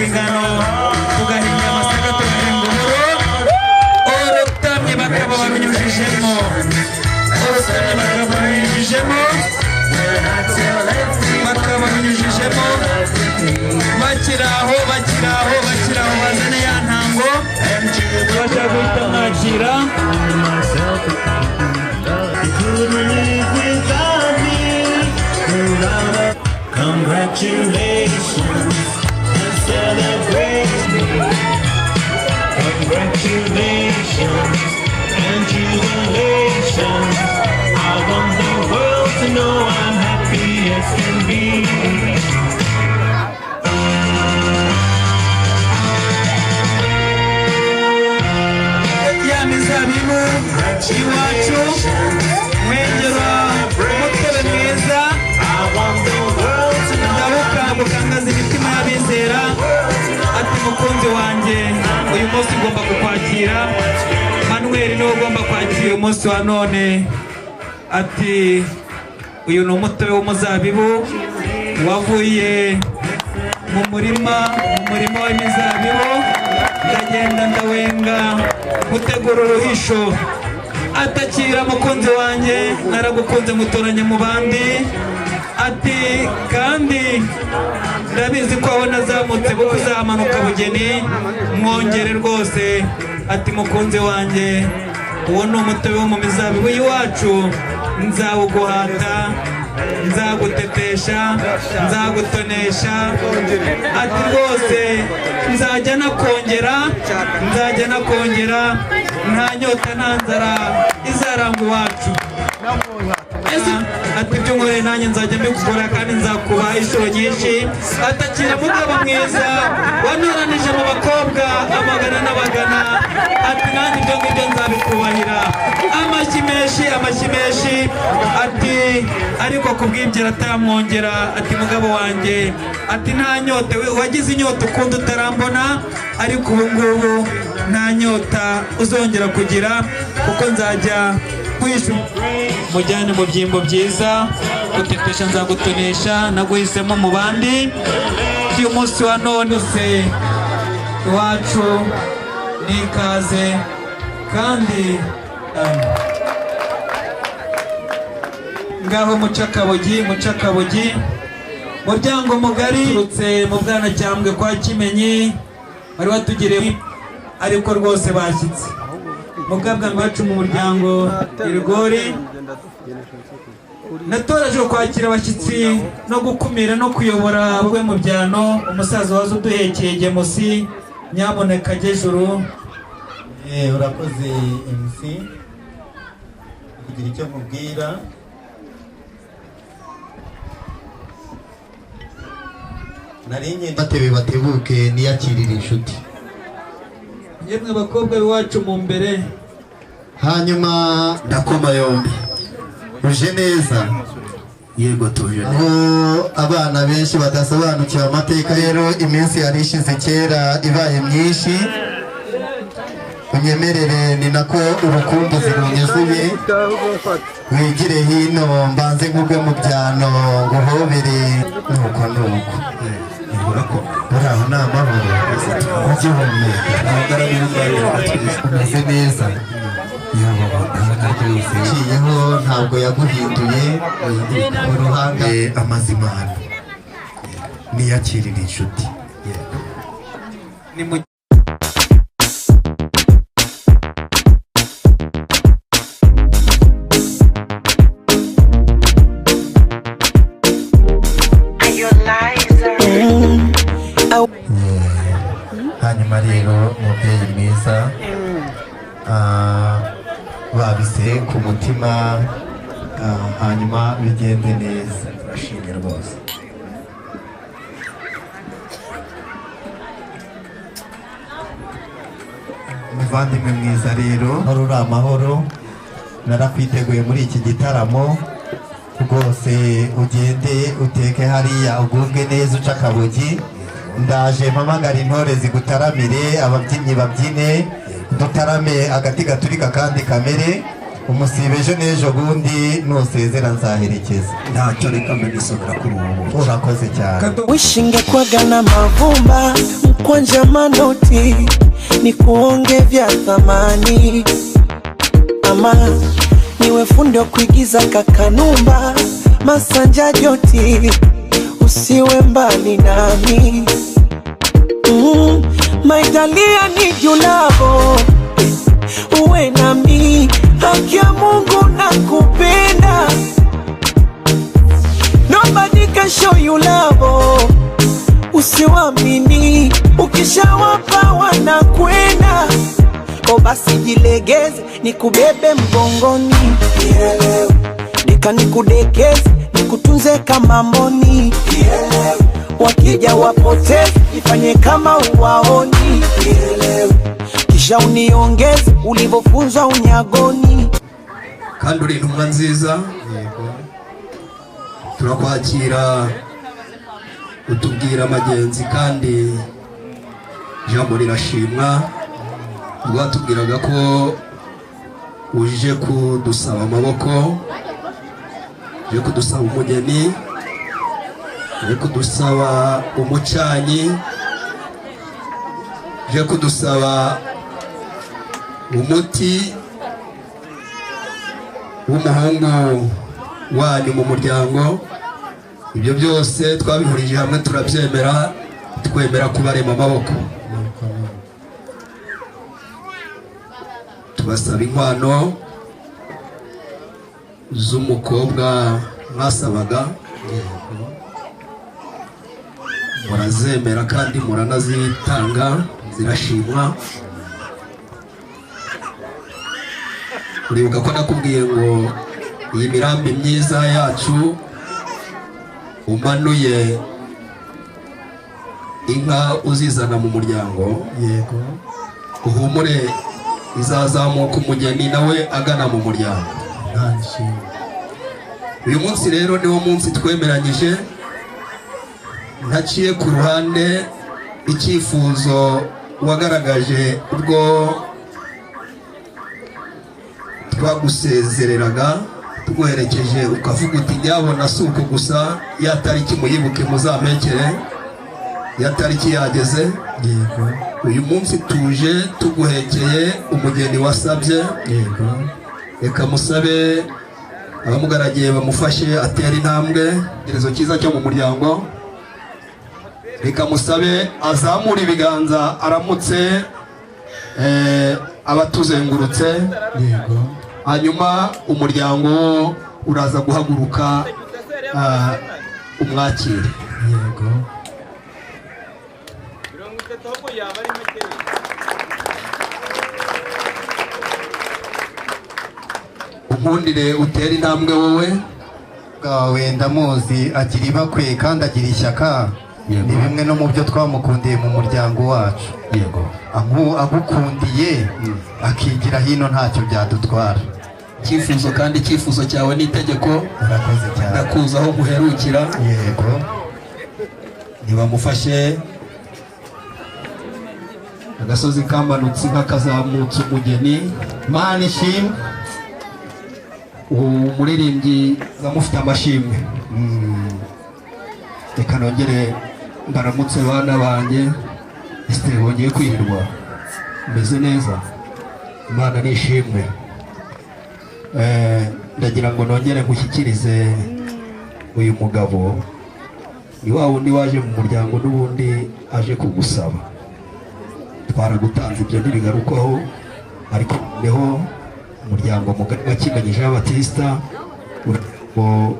ingano tugahinga amasaka tugahinga uburo. Urutamyi bakaba babinyujijemo, urutamyi bakaba babinyujijemo, bakaba babinyujijemo. Bakiraho, bakiraho, bakiraho, bazane ya ntango bashaka guhita mwakira. Congratulations and celebrate me. Congratulations and jubilations. I want the world to know I'm happy as can be. Ya mizabibu iwacu mwengera umutobe mwiza, ndabukangukangaza imitima y'abizera. Ati mukunzi wanjye, uyu munsi ugomba kukwakira. Manuel niwe ugomba kwakira umunsi wa none. Ati uyu ni umutobe w'umuzabibu wavuye mu murima w'imizabibu. Ndagenda ndawenga gutegura uruhisho. Atakira mukunzi wanjye, naragukunze mutoranya mu bandi. Ati kandi ndabizi ko aho nazamutse buko uzamanuka bugeni, mwongere rwose. Ati mukunzi wanjye, uwo ni umutobe wo mu mizabibu y'iwacu, nzawuguhata nzagutetesha nzagutonesha ati rwose nzajya nakongera nta nyota nta nzara izaranga iwacu ati ibyo nkoreye nanjye nzajya mbikugora kandi nzakubaha inshuro nyinshi atakira mugabo mwiza wanoranije mu bakobwa amagana n'abagana ati nanjye ibyo ngibyo nzabikubahira amashyi menshi ati ariko kubw'ibyo atamwongera ati mugabo wanjye ati nta nyota wagize inyota ukundi utarambona ariko ubu ngubu nta nyota uzongera kugira kuko nzajya mujyane mu byimbo byiza gutetesha nzagutonesha naguhisemo mu bandi uyu munsi wa none se iwacu n'ikaze kandi ngaho mucakabogi muryango mugari turutse mu Bwanacyambwe kwa Kimenyi bari watugiriye ariko rwose bashyitse mugabwa bacu mu muryango Irigori natoreje kwakira abashyitsi no gukumira no kuyobora bwe mu byano umusaza wazo uduhekeye Gemusi nyamuneka Jejuru urakoze MC kugira icyo mubwira narinye batebe batebuke niyakirira inshuti yemwe bakobwa biwacu mu mbere hanyuma ndakoma yombi uje neza yego tuje aho abana benshi badasobanukiwe amateka rero iminsi yari ishize kera ibaye myinshi unyemerere ni nako urukumbuzi runyuzuye wigire hino mbanze nk'ubwe mu byano nguhobere nuko uraho ni amahoro ugihumeka umeze neza uciyeho ntabwo yaguhinduye mu ruhande amazimano niyakirira inshuti hanyuma rero umubyeyi mwiza babise ku mutima hanyuma bigenze neza turashimye rwose muvandimwe mwiza rero uri amahoro narakwiteguye muri iki gitaramo rwose ugende uteke hariya ugubwe neza uca akabogi ndaje mpamagara intore zigutaramire ababyinnyi babyine dutarame agati gaturika kandi kamere umusibe ejo n'ejo bundi nusezera nzaherekeza ntacyo reka mbisobera kuri ubu urakoze cyane wishinge kwagana mavumba mkwanja manoti ni kuonge vya thamani ama niwe fundi wa kuigiza kakanumba masanja joti usiwe mbali nami maitalia ni julavo uwe nami haki ya Mungu nakupenda nobody can show you love usiwamini ukishawapa wanakwenda o basi jilegeze nikubebe mgongoni nikanikudekeze nikutunze kama mboni wakija wapoteze ifanye kama uwaoni kisha uniongeze ulivyofunzwa unyagoni kandi uri intumwa nziza turakwakira utubwira amagenzi kandi ijambo rirashimwa rwatubwiraga ko uje kudusaba amaboko uje kudusaba umugeni uje kudusaba umucanyi uje kudusaba umuti w'umuhungu wanyu mu muryango ibyo byose twabihurije hamwe turabyemera twemera kubarema amaboko tubasaba inkwano z'umukobwa mwasabaga murazemera kandi muranazitanga zirashimwa. Uribuka ko nakubwiye ngo iyi mirambi myiza yacu umanuye inka uzizana mu muryango, yego, uhumure izazamuka umugeni nawe agana mu muryango. Uyu munsi rero niwo munsi twemeranyije, ntaciye ku ruhande icyifuzo wagaragaje ubwo twagusezereraga tuguherekeje, ukavuga uti nyabona si uko gusa, ya tariki muyibuke muzampekere, ya tariki yageze. Yego. Uyu munsi tuje tuguhekeye umugeni wasabye. Yego. Reka musabe abamugaragiye bamufashe atera intambwe irezo cyiza cyo mu muryango. Reka musabe azamura ibiganza aramutse abatuzengurutse. Yego. Hanyuma umuryango uraza guhaguruka umwakire. Yego. Unkundire utera intambwe wowe. Bwawe ndamuzi, agira ibakwe kandi agira ishyaka. Ni bimwe no mu byo twamukundiye mu muryango wacu. Yego. Agukundiye akigira hino ntacyo byadutwara. Icyifuzo kandi icyifuzo cyawe ni itegeko. Urakoze cyane. Ndakuza aho guherukira. Yego. Ntibamufashe agasozi kamanutse nk'akazamutse umugeni. Mana ishimwe. Umuririmbyi zamufite amashimwe. Reka nongere ndaramutse bana banjye. Ese bongeye kwirirwa meze neza? Imana nishimwe. Ndagira ngo nongere ngushyikirize uyu mugabo. Ni wa wundi waje mu muryango n'ubundi aje kugusaba. Twaragutanze ibyo ntibigarukaho, ariko neho umuryango mugari wa Kimenyi Batista ngo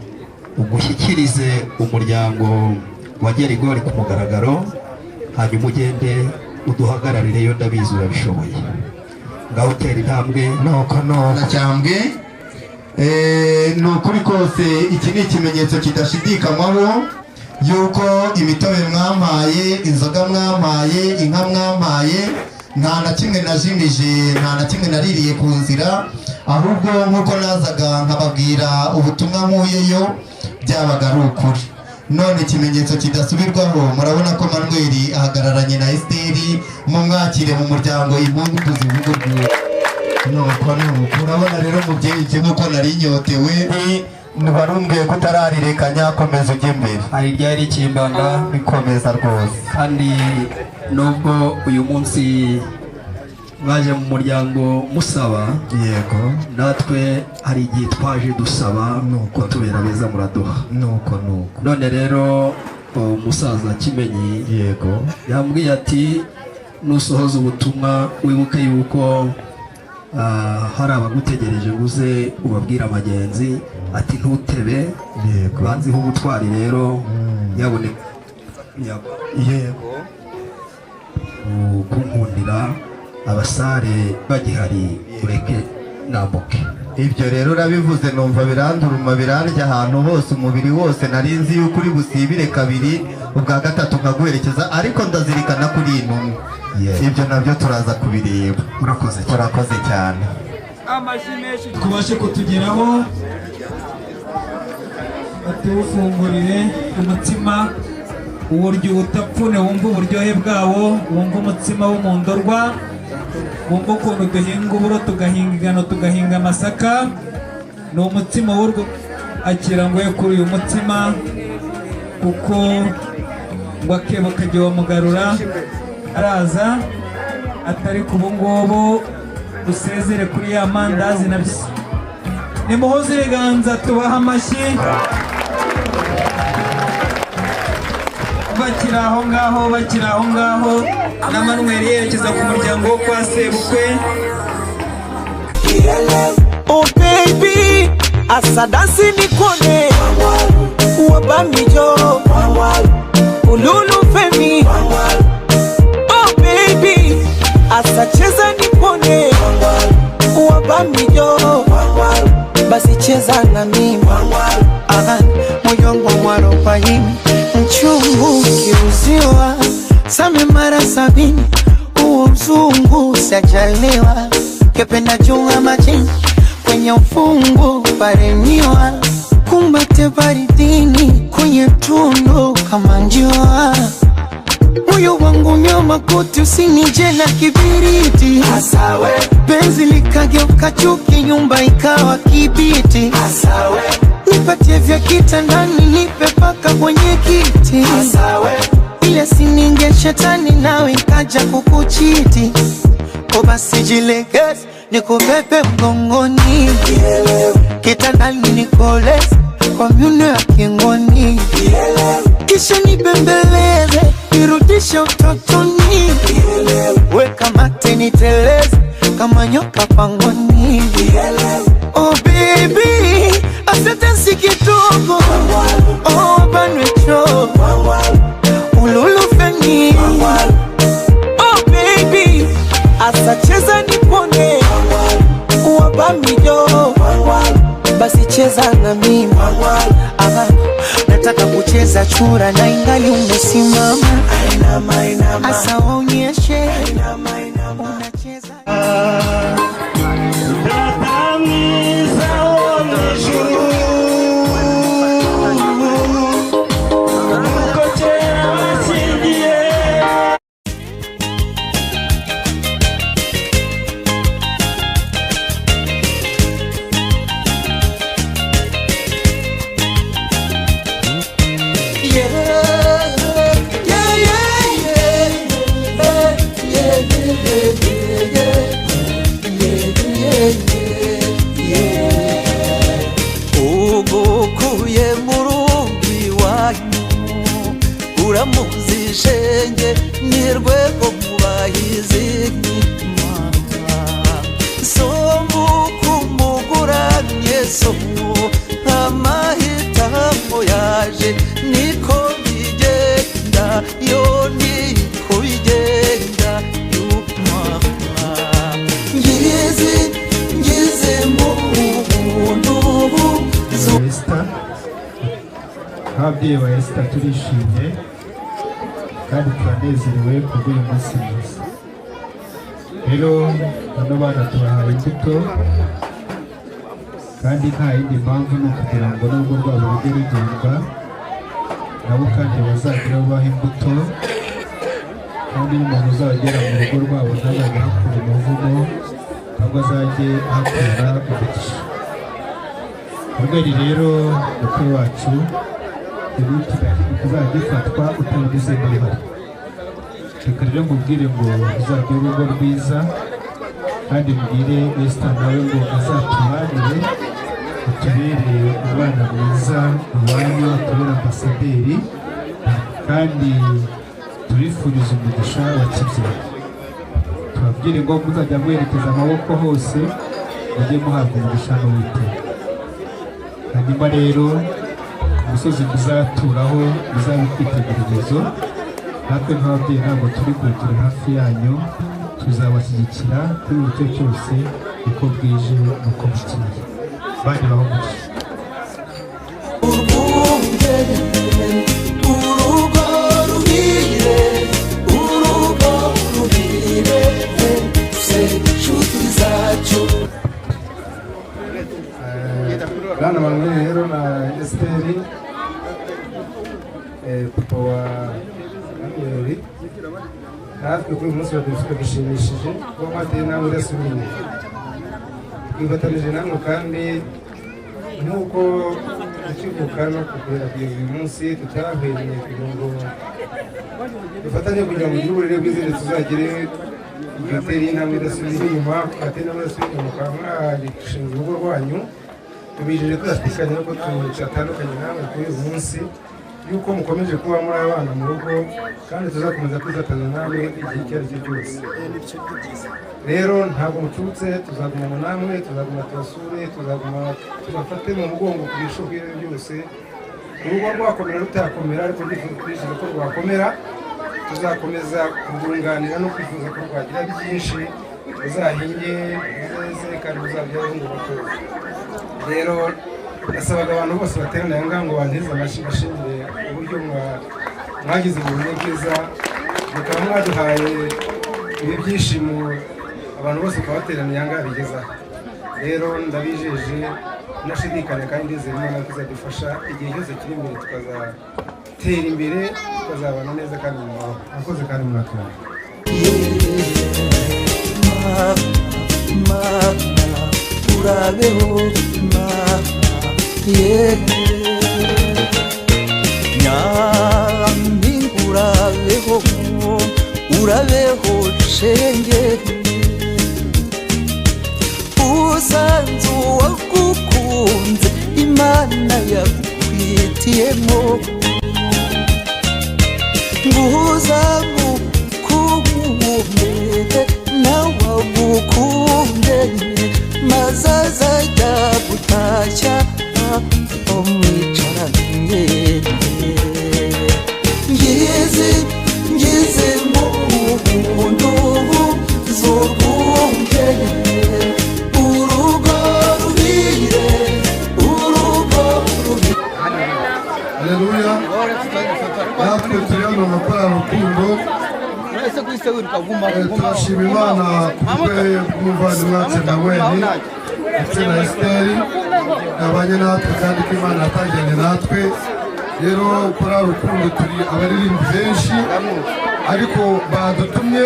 ugushyikirize umuryango wa Gerigori ku mugaragaro, hanyuma ugende uduhagararire yo ndabizi urabishoboye. Ngaho tera intambwe. Nuko nacyambwe. Ni ukuri kose iki ni ikimenyetso kidashidikanywaho yuko imitobe mwampaye, inzoga mwampaye, inka mwampaye, nta na kimwe najimije, nta na kimwe naririye ku nzira, ahubwo nk'uko nazaga nkababwira ubutumwa nkuyeyo byabaga ari ukuri. None ikimenyetso kidasubirwaho, murabona ko Manuel ahagararanye na Esteri, mumwakire mu muryango impundu zivugurwa. Nuko urabona rero mubyeyi nk'uko nari nyotewe, barumbwiye ko utararirikanya, komeza ujye imbere. Hari ryari ikimbanga bikomeza rwose. Kandi nubwo uyu munsi baje mu muryango musaba, yego, natwe hari igihe twaje dusaba nuko tubera beza muraduha. Nuko none rero umusaza Kimenyi, yego, yambwiye ati nusohoza ubutumwa wibuke yuko hari abagutegereje uze ubabwira abagenzi, ati ntutebe, banziho ubutwari rero yabone yego kunkundira abasare bagihari ureke nambuke. Ibyo rero urabivuze numva biranduruma, birandya ahantu hose, umubiri wose. Nari nzi yuko uri busibire kabiri, ubwa gatatu nkaguherekeza, ariko ndazirikana kuri intumwe. Ibyo nabyo turaza kubireba. Urakoze cyane. Kubashe kutugeraho atufungurire umutima, uburyo utapfune, wumva uburyohe bwawo, wumva umutsima w'umundorwa, wumva ukuntu duhinga uburo, tugahinga ingano, tugahinga amasaka. Ni umutsima w'urwo akira ngo ye kuri uyu mutsima, kuko ngo akebo kajya wamugarura. Araza atari ku bungubu usezere kuri ya mandazi na bisi. Nimuhoze ibiganza tubaha amashyi. Bakira aho ngaho na Manuel yerekeza ku muryango wo kwa sebukwe. Oh baby, asadasi nikone wabamijo ululu femi oh baby asacheza nikone wabamijo basi cheza na mimi moyo wangu mwarobaini mchungu kiuziwa same mara 70 huo mzungu sajaliwa kependa chunga majini kwenye ufungu paremiwa kumbate baridini kwenye tundu kama njua moyo wangu nyoma kuti usinije na kibiriti asawe penzi likageuka chuki nyumba ikawa kibiti asawe nipatie vya kitandani nipe paka kwenye kiti asawe ile sininge shetani nawe ikaja kukuchiti o basi jilegeze nikubebe mgongoni kitandani nikoleze kwa miuno ya kingoni kisha nibembeleze nirudishe utotoni weka mate niteleze kama nyoka pangoni oh baby asante si kidogo oh banwecho ululu feni oh baby asacheza nipone wabamijo basi cheza na mimi nataka kucheza chura na ingali umesimama asa waonyeshe unacheza ugukuye murumbi wanyu uramuzishenge nirwego mubahizi somu kumuguranye somu amahitamo yaje niko bigenda yo niko bigenda ngize mu buntu Esther ababyeyi ba Esther turishimye kandi turanezerewe kubw'uyu munsi mwiza rero bano bana tubahaye imbuto kandi nta yindi mpamvu ni ukugira ngo n'urugo rwabo rujye rugendwa nabo kandi bazagira babaha imbuto kandi n'umuntu uzagera mu rugo rwabo ntazajya hakura umuvumo ahubwo azajye hakura umugisha urweri rero umutwe wacu kizajya gifatwa utabigize n'uruhare reka rero mubwire ngo uzagire urugo rwiza kandi mbwire Esther nawe ngo azatubanire atubere umwana mwiza iwanyu atubere ambasaderi kandi tubifurize umugisha wa kibyeyi tubabwire ngo muzajya mwerekeza amaboko hose mujye muhabwa umugisha n'Uwiteka hanyuma rero umusozi muzaturaho muzabe kwitegererezo natwe nk'ababyeyi ntabwo turi kure turi hafi yanyu tuzabashyigikira kuri buri cyo cyose uko bwije n'uko bukeye bandi bahomugisha urugo ruhire se inshuti zacu bana bamwe rero na Esther papa wa Amiri natwe kuri uyu munsi dushimishije kuba mwateye nawe udasubiye twifatanije namwe kandi nk'uko tukivuka no kugera kugeza uyu munsi tutahwemye kugira ngo dufatanye kugira ngo ugire uburere bwiza ndetse tuzagire igatera intambwe idasubira inyuma atari intambwe idasubira inyuma mukaba mwagishinga urugo rwanyu tubijeje ko tudashidikanya ko tutatandukanye namwe kuri uyu munsi yuko mukomeje kuba muri abana mu rugo kandi tuzakomeza kwifatanya namwe igihe icyo ari cyo cyose. Rero ntabwo mucutse, tuzagumana namwe, tuzaguma tubasure, tuzaguma tubafate mu mugongo ku bishoboka byose. Urugo rwakomera rutakomera, ariko twifuza ko rwakomera, tuzakomeza kurwunganira no kwifuza ko rwagira byinshi, uzahinge uzeze kandi uzabyara ngo bakore. Rero nasabaga abantu bose bateraniye ngaho ngo bantize amashyi bashimire uburyo mwagize ubumenyi bwiza, mukaba mwaduhaye ibi byishimo abantu bose bateraniye ngaho bigezaho. Rero ndabijeje nashidikanya kandi ndizera Imana ko izadufasha igihe cyose kiri imbere, tukazatera imbere, tukazabana neza kandi mu mahoro. Murakoze kandi murakoze. Urabeho nyambi, urabeho shenge, usanze uwagukunze Imana yakwitiyemo, nguza mukunde nawe agukunde, maze azajya gutashya umwicaranye. Ngize mu muntu z'urwunge, urugo ruhire, urugo ruhire. Haleluya. Natwe turi hano mu korali Rukundo, turashima Imana kubw'umuvandimwe wacu Naweli ndetse na Esiteri yabanye natwe kandi ko Imana yatangiranye natwe. Rero korali Rukundo turi abaririmbyi benshi, ariko badutumye,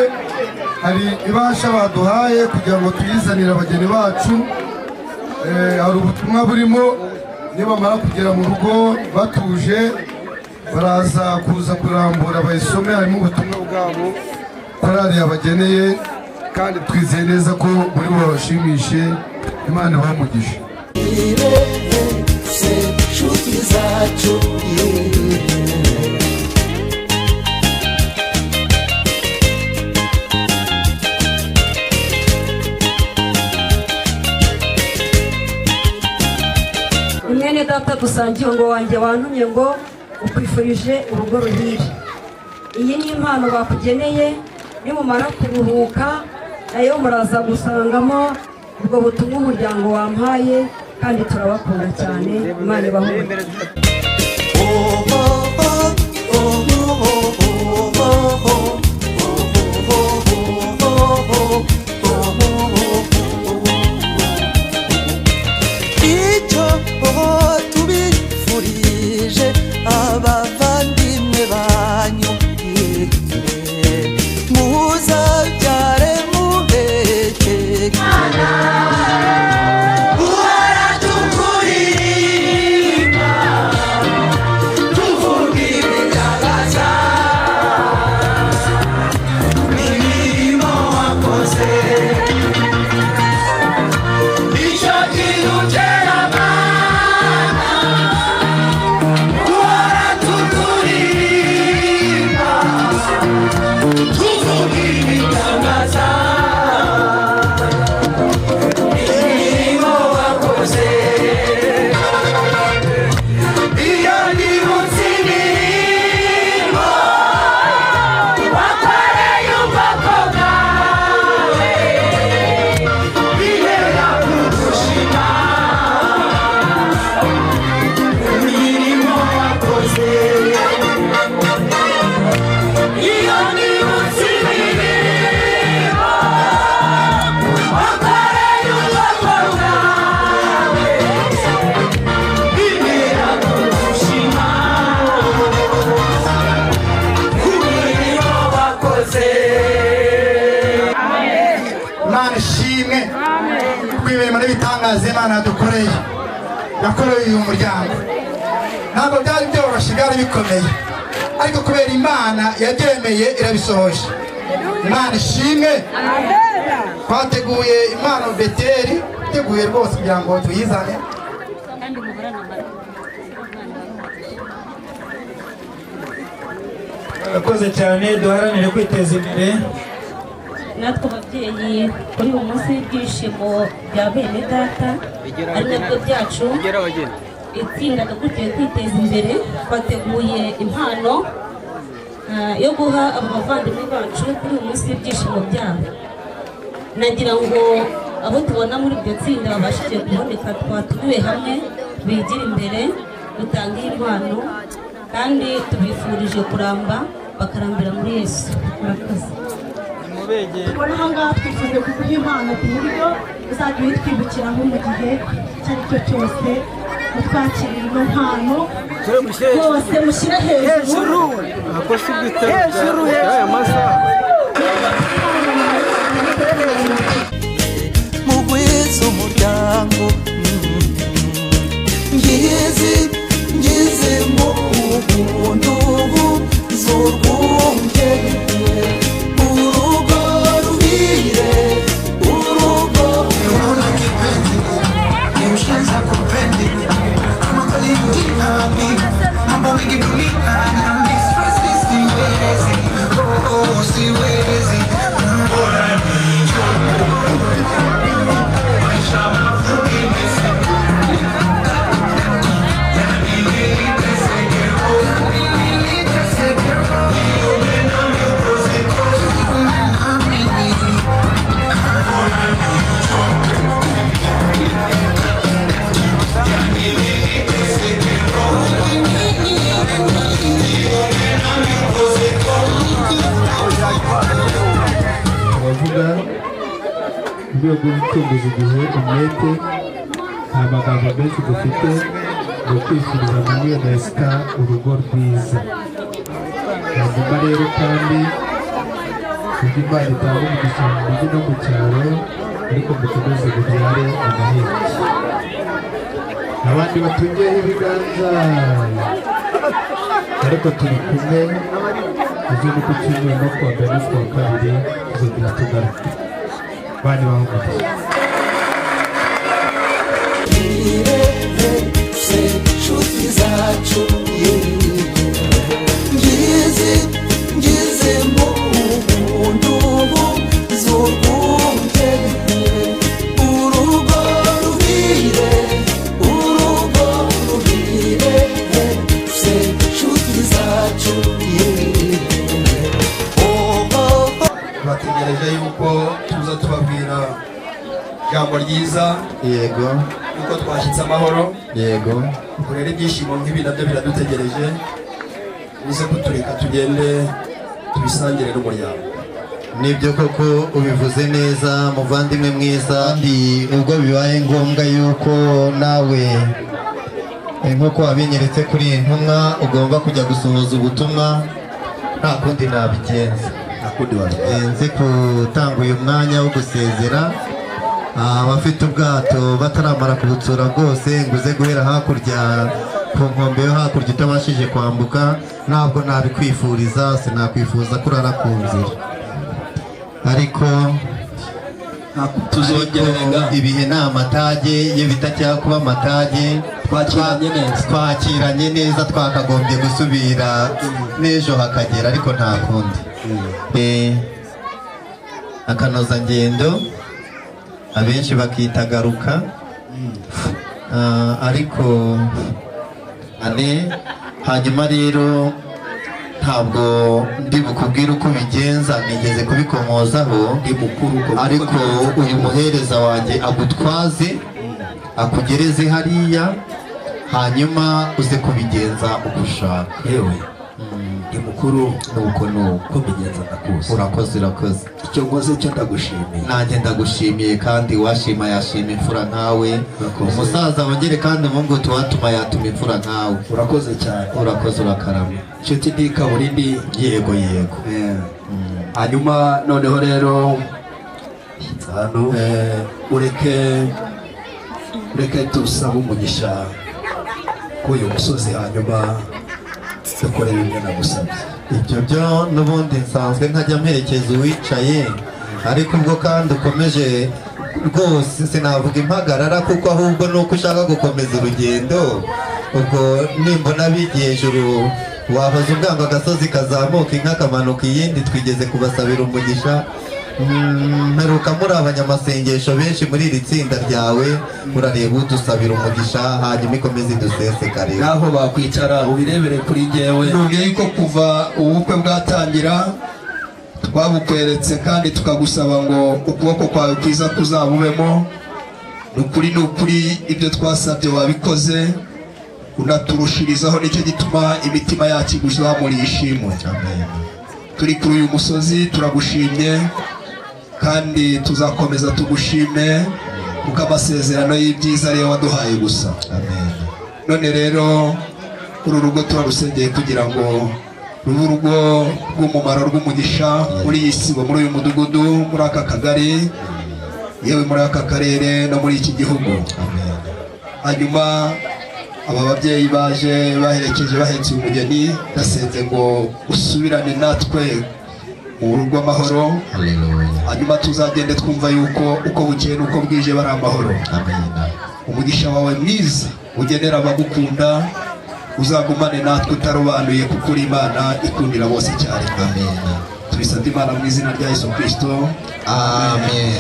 hari ibasha baduhaye kugira ngo tuyizanire abageni bacu. Hari ubutumwa burimo, nibamara kugera mu rugo batuje baraza kuza kurambura bayisome. Harimo ubutumwa bwabo korali yabageneye, kandi twizeye neza ko muri bo babashimishe. Imana ibamugishe. Inshuti zacu mwene data dusangiye ngo wanjye wantumye ngo ukwifurije urugo ruhire. Iyi ni impano bakugeneye, nimumara kuruhuka nayo muraza gusangamo ubwo butumwa umuryango wampaye, kandi turabakunda cyane. Imana ibahe. icyo tubifurije abavandimwe banyu, muzabyare muheke. Imana yadukoreye, yakoreye uyu muryango. Ntabwo byari byoroshye, byari bikomeye, ariko kubera Imana yabyemeye irabisohoje. Imana ishimwe. Twateguye impano Beteli, teguye rwose kugira ngo tuyizane. Murakoze cyane, duharanire kwiteza imbere. natwe ababyeyi kuri uyu munsi w'ibyishimo bya bene data ari nabyo byacu itsinda dukwiye kwiteza imbere twateguye impano yo guha abo bavandimwe bacu kuri uyu munsi w'ibyishimo byabo. Nagira ngo abo tubona muri iryo tsinda babashije kuboneka twatumiwe hamwe bigire imbere dutange impano kandi tubifurije kuramba bakarambira muri Yesu. Murakoze. tubona aha ngaha twifuza kuguha impano ku buryo uzajya uyitwibukiraho mu gihe icyo ari cyo cyose mutwakirira ino mpano rwose mushyire hejuru hejuru y'aya masaha mugwiza umuryango ngize mu buntu z'urwunge urugo ruhire urugo niushaanza kupendi kama kweli mtihani mambo mengi duniani siwezi siwezi bora abavuga urwego rw'ubucuruzi igihe umwete nta magambo menshi dufite ni ukwifuriza muri Nesita urugo rwiza. hanyuma rero kandi ibyo Imana itanga umugisha mu mujyi no mu cyaro ariko mukomeze mubyare amahirwe. abandi batungeho ibiganza ariko turi kumwe ejo ni ku cyumweru no kuwa mbere no kuwa kabiri tuzongera tugaruke. bani bahumugisha inshuti zacu ngize mu buntu z'urwunge urugo ruhire inshuti zacu bategereje yuko tuza tubabwira ijambo ryiza yego yuko twashyitse amahoro yego ubwo rero ibyishimo nk'ibi nabyo biradutegereje bize kutureka tugende tubisangire n'umuryango. nibyo koko ubivuze neza muvandimwe mwiza. kandi ubwo bibaye ngombwa yuko nawe nk'uko wabinyeretse kuri iyi ntumwa ugomba kujya gusohoza ubutumwa nta kundi nabigenza. nzi gutanga uyu mwanya wo gusezera abafite ubwato bataramara kubutsura bwose ngo uze guhera hakurya ku nkombe yo hakurya utabashije kwambuka ntabwo nabikwifuriza. sinakwifuza kurara ku nzira ariko ibihe ni amatage iyo bitakira kuba amatage twakiranye neza twakagombye gusubira n'ejo hakagera ariko nta kundi. akanozangendo abenshi bakita garuka ariko hanyuma rero ntabwo ndi bukubwire uko bigenza nigeze kubikomozaho ariko uyu muhereza wanjye agutwaze akugereze hariya hanyuma uze kubigenza uko ushaka. yewe ndi mukuru nuko mbigenza ndakuzi. urakoze icyo ngoze cyo ndagushimiye. nanjye ndagushimiye kandi washima yashima imfura nkawe. umusaza wongere kandi umungu tuwatuma yatuma imfura nkawe. urakoze cyane. urakoze urakarama. inshuti ndikaburindi. yego hanyuma noneho rero hano ureke tusaba umugisha k'uyu musozi hanyuma dukorera ibyo nagusabye. ibyo byo n'ubundi nsanzwe nkajya mperekeza uwicaye ariko ubwo kandi ukomeje rwose sinavuga impagarara kuko ahubwo nuko ushaka gukomeza urugendo ubwo nimbona bigiye hejuru wahoze ubwango agasozi kazamuka inka kamanuka iyindi twigeze kubasabira umugisha mperuka muri abanyamasengesho benshi muri iri tsinda ryawe urareba udusabira umugisha hanyuma ikomeze idusesekare naho bakwicara ubirebere kuri jyewe nubwiye yuko kuva ubukwe bwatangira twabukweretse kandi tukagusaba ngo ukuboko kwawe kwiza kuzabubemo ni ukuri ibyo twasabye wabikoze unaturushirizaho, nicyo gituma imitima yacu iguzamuriye ishimwe. Turi kuri uyu musozi turagushimye kandi tuzakomeza tugushime kuko amasezerano y'ibyiza ariyo waduhaye gusa. None rero uru rugo turarusengeye kugira ngo rube urugo rw'umumaro rw'umugisha muri iyi sibo, muri uyu mudugudu, muri aka kagari, yewe muri aka karere no muri iki gihugu. Hanyuma aba babyeyi baje baherekeje bahetse umugeni, ndasenze ngo usubirane natwe mu rugo amahoro, hanyuma tuzagende twumva yuko uko bukeye n'uko bwije bari amahoro. Umugisha wawe mwiza ugenera abagukunda uzagumane natwe utarobanuye, kuko uri Imana ikundira bose icyarimwe. Tubisabye Imana mu izina rya Yesu Kristo, amen.